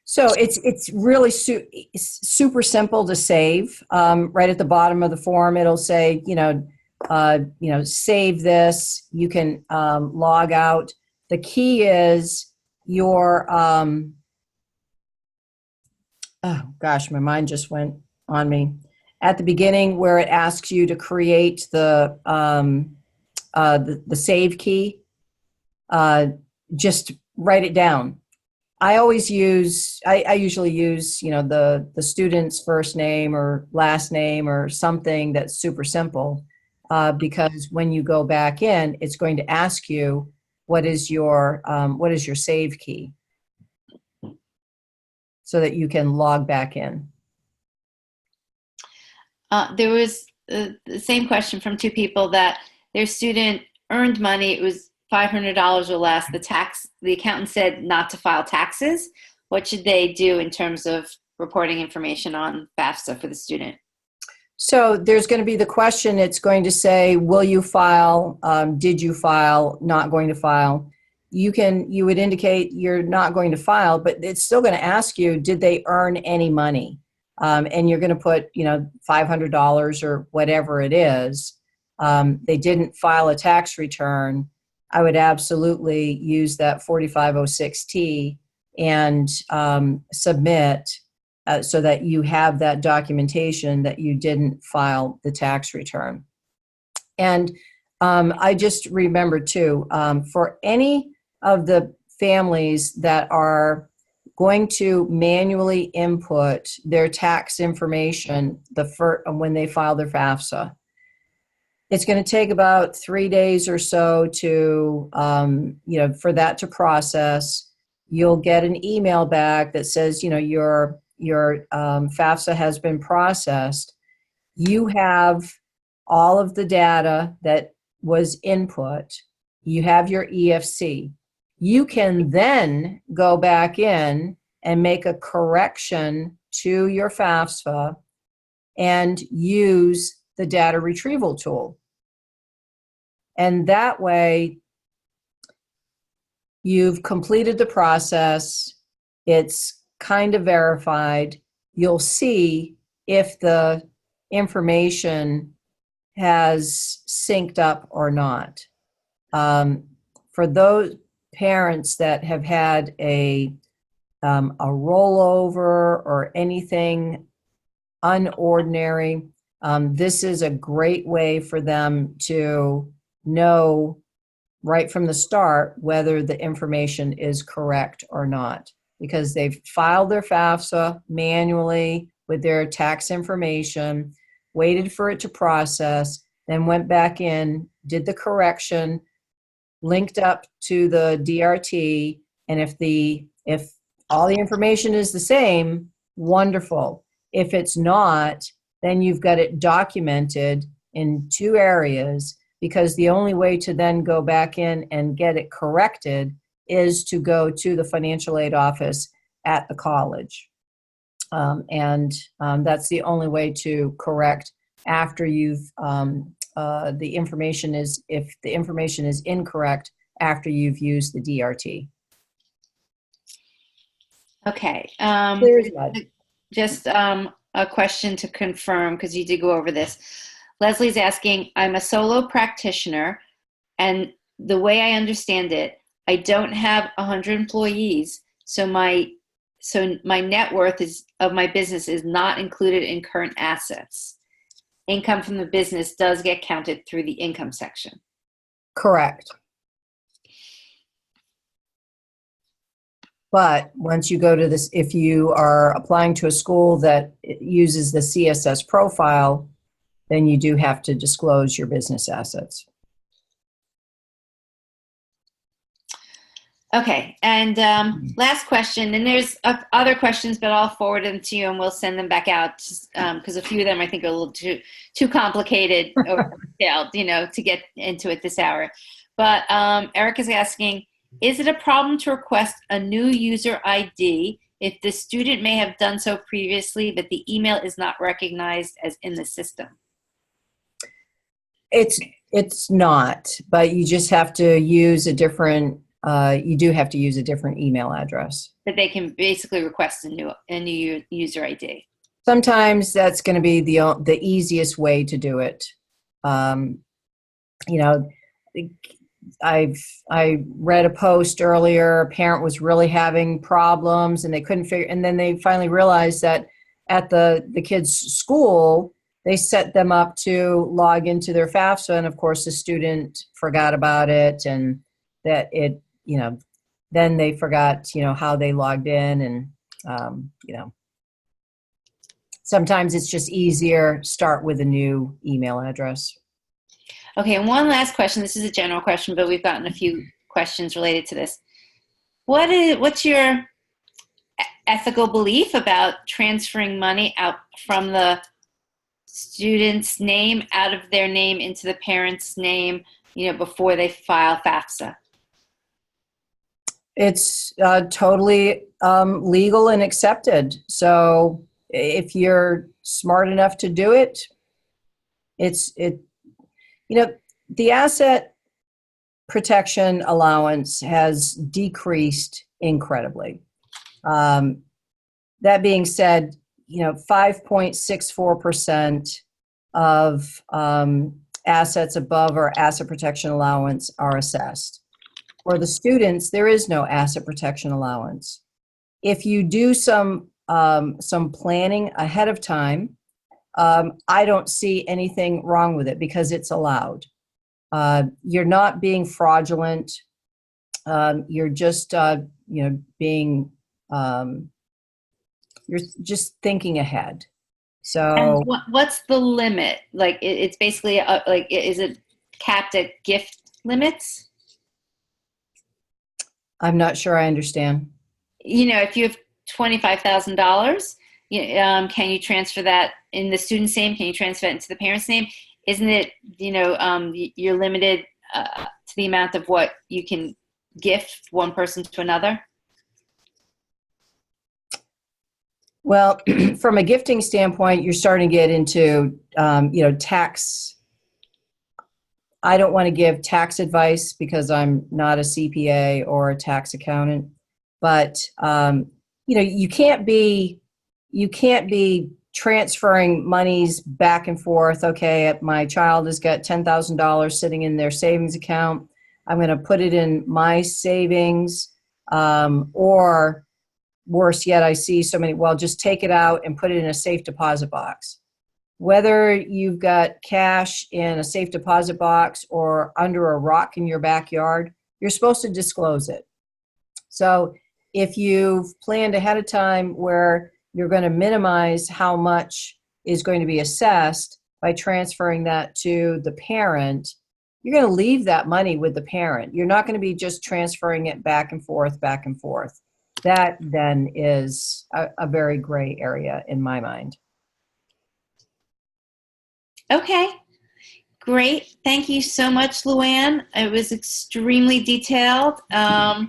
So it's really super simple to save. Right at the bottom of the form, it'll say, save this. You can log out. The key is your, oh gosh, my mind just went on me. At the beginning, where it asks you to create the save key, just write it down. I usually use, the student's first name or last name or something that's super simple, because when you go back in, it's going to ask you what is your save key, so that you can log back in. There was the same question from 2 people that their student earned money. It was $500 or less. The accountant said not to file taxes. What should they do in terms of reporting information on FAFSA for the student? So there's going to be the question. It's going to say, will you file? Did you file? Not going to file. You would indicate you're not going to file, but it's still going to ask you, did they earn any money? And you're going to put, $500 or whatever it is. They didn't file a tax return. I would absolutely use that 4506T and submit so that you have that documentation that you didn't file the tax return. And I just remember too, for any of the families that are going to manually input their tax information when they file their FAFSA, it's going to take about 3 days or so to, for that to process. You'll get an email back that says, your FAFSA has been processed. You have all of the data that was input. You have your EFC. You can then go back in and make a correction to your FAFSA and use the data retrieval tool. And that way, you've completed the process. It's kind of verified. You'll see if the information has synced up or not. For those parents that have had a rollover or anything unordinary, this is a great way for them to know right from the start whether the information is correct or not, because they've filed their FAFSA manually with their tax information, waited for it to process, then went back in, did the correction, linked up to the DRT, and if all the information is the same, wonderful. If it's not, then you've got it documented in 2 areas, because the only way to then go back in and get it corrected is to go to the financial aid office at the college. That's the only way to correct after you've, the information is, if the information is incorrect after you've used the DRT. Okay. Clear as mud. Just a question to confirm, because you did go over this. Leslie's asking, I'm a solo practitioner, and the way I understand it, I don't have 100 employees, so my net worth of my business is not included in current assets. Income from the business does get counted through the income section. Correct. But once you go to this, if you are applying to a school that uses the CSS profile, then you do have to disclose your business assets. Okay, and last question, and there's other questions, but I'll forward them to you and we'll send them back out, because a few of them I think are a little too complicated or detailed, to get into it this hour. But Eric is asking, is it a problem to request a new user ID if the student may have done so previously, but the email is not recognized as in the system? It's not, but you just have to use a different, you do have to use a different email address. But they can basically request a new user ID. Sometimes that's going to be the easiest way to do it. I read a post earlier, a parent was really having problems and they couldn't figure, and then they finally realized that at the kids' school, they set them up to log into their FAFSA, and of course the student forgot about it, and that it, then they forgot, how they logged in, and, sometimes it's just easier, start with a new email address. Okay, and one last question. This is a general question, but we've gotten a few questions related to this. What's your ethical belief about transferring money out from the student's name out of their name into the parent's name, before they file FAFSA? It's totally legal and accepted. So if you're smart enough to do it, the asset protection allowance has decreased incredibly. That being said, 5.64% of assets above our asset protection allowance are assessed. For the students, there is no asset protection allowance. If you do some planning ahead of time, I don't see anything wrong with it because it's allowed. You're not being fraudulent. You're just, being, you're just thinking ahead. So what's the limit? Like, it's basically is it capped at gift limits? I'm not sure I understand. If you have $25,000, can you transfer that in the student's name? Can you transfer it into the parent's name? Isn't it, you're limited to the amount of what you can gift one person to another? Well, from a gifting standpoint, you're starting to get into, tax. I don't want to give tax advice because I'm not a CPA or a tax accountant, but you can't be transferring monies back and forth. Okay, my child has got $10,000 sitting in their savings account. I'm going to put it in my savings, or worse yet, I see so many, well, just take it out and put it in a safe deposit box. Whether you've got cash in a safe deposit box or under a rock in your backyard, you're supposed to disclose it. So if you've planned ahead of time where you're going to minimize how much is going to be assessed by transferring that to the parent, you're going to leave that money with the parent. You're not going to be just transferring it back and forth, back and forth. That then is a very gray area in my mind. Okay, great. Thank you so much, Luann. It was extremely detailed. And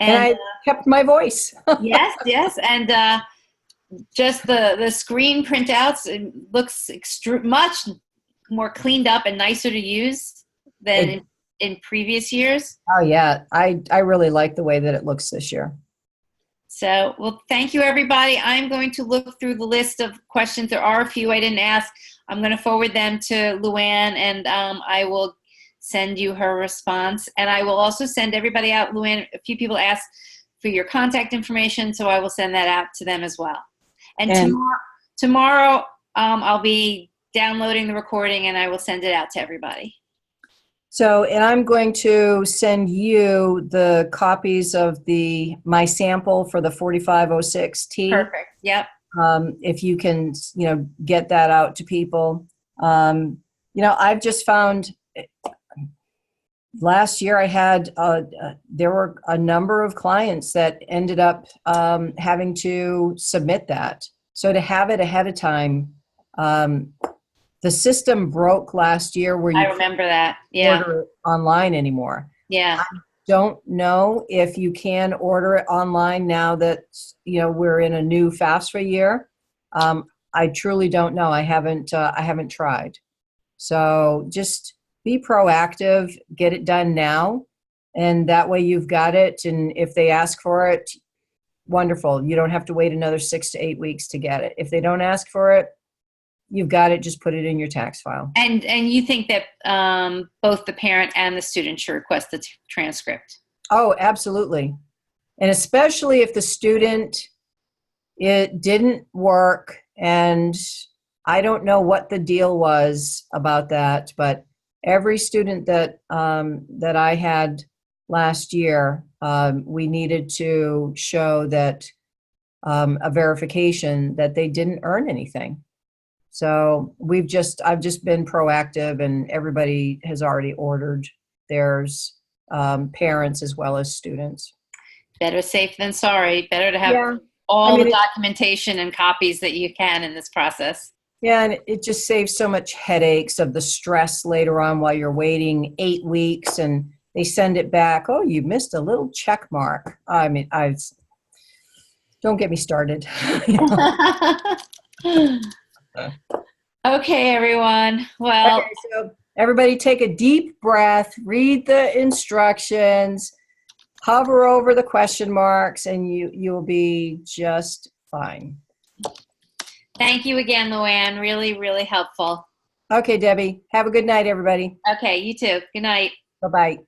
I kept my voice. Yes. And just the screen printouts, it looks much more cleaned up and nicer to use than in previous years. Oh, yeah. I really like the way that it looks this year. So, well, thank you, everybody. I'm going to look through the list of questions. There are a few I didn't ask. I'm going to forward them to Luann, and I will send you her response. And I will also send everybody out. Luann, a few people asked for your contact information, so I will send that out to them as well. And tomorrow I'll be downloading the recording, and I will send it out to everybody. So, and I'm going to send you the copies of my sample for the 4506T. Perfect. Yep. If you can, get that out to people. I've just found last year I had, there were a number of clients that ended up having to submit that. So to have it ahead of time, the system broke last year where you I remember that. can't order it online anymore. Yeah. I don't know if you can order it online now that we're in a new FAFSA year. I truly don't know. I haven't tried. So just be proactive, get it done now, and that way you've got it. And if they ask for it, wonderful. You don't have to wait another 6 to 8 weeks to get it. If they don't ask for it, you've got it. Just put it in your tax file. And you think that both the parent and the student should request the transcript? Oh, absolutely. And especially if the student, it didn't work, and I don't know what the deal was about that, but every student that I had last year, we needed to show that a verification that they didn't earn anything. So I've just been proactive, and everybody has already ordered theirs, parents as well as students. Better safe than sorry. Better to have all the documentation and copies that you can in this process. Yeah, and it just saves so much headaches of the stress later on while you're waiting 8 weeks and they send it back. Oh, you missed a little check mark. I mean, don't get me started. Okay, everyone. Well, so everybody take a deep breath, read the instructions, hover over the question marks, and you'll be just fine. Thank you again, Luann. Really, really helpful. Okay, Debbie. Have a good night, everybody. Okay, you too. Good night. Bye-bye.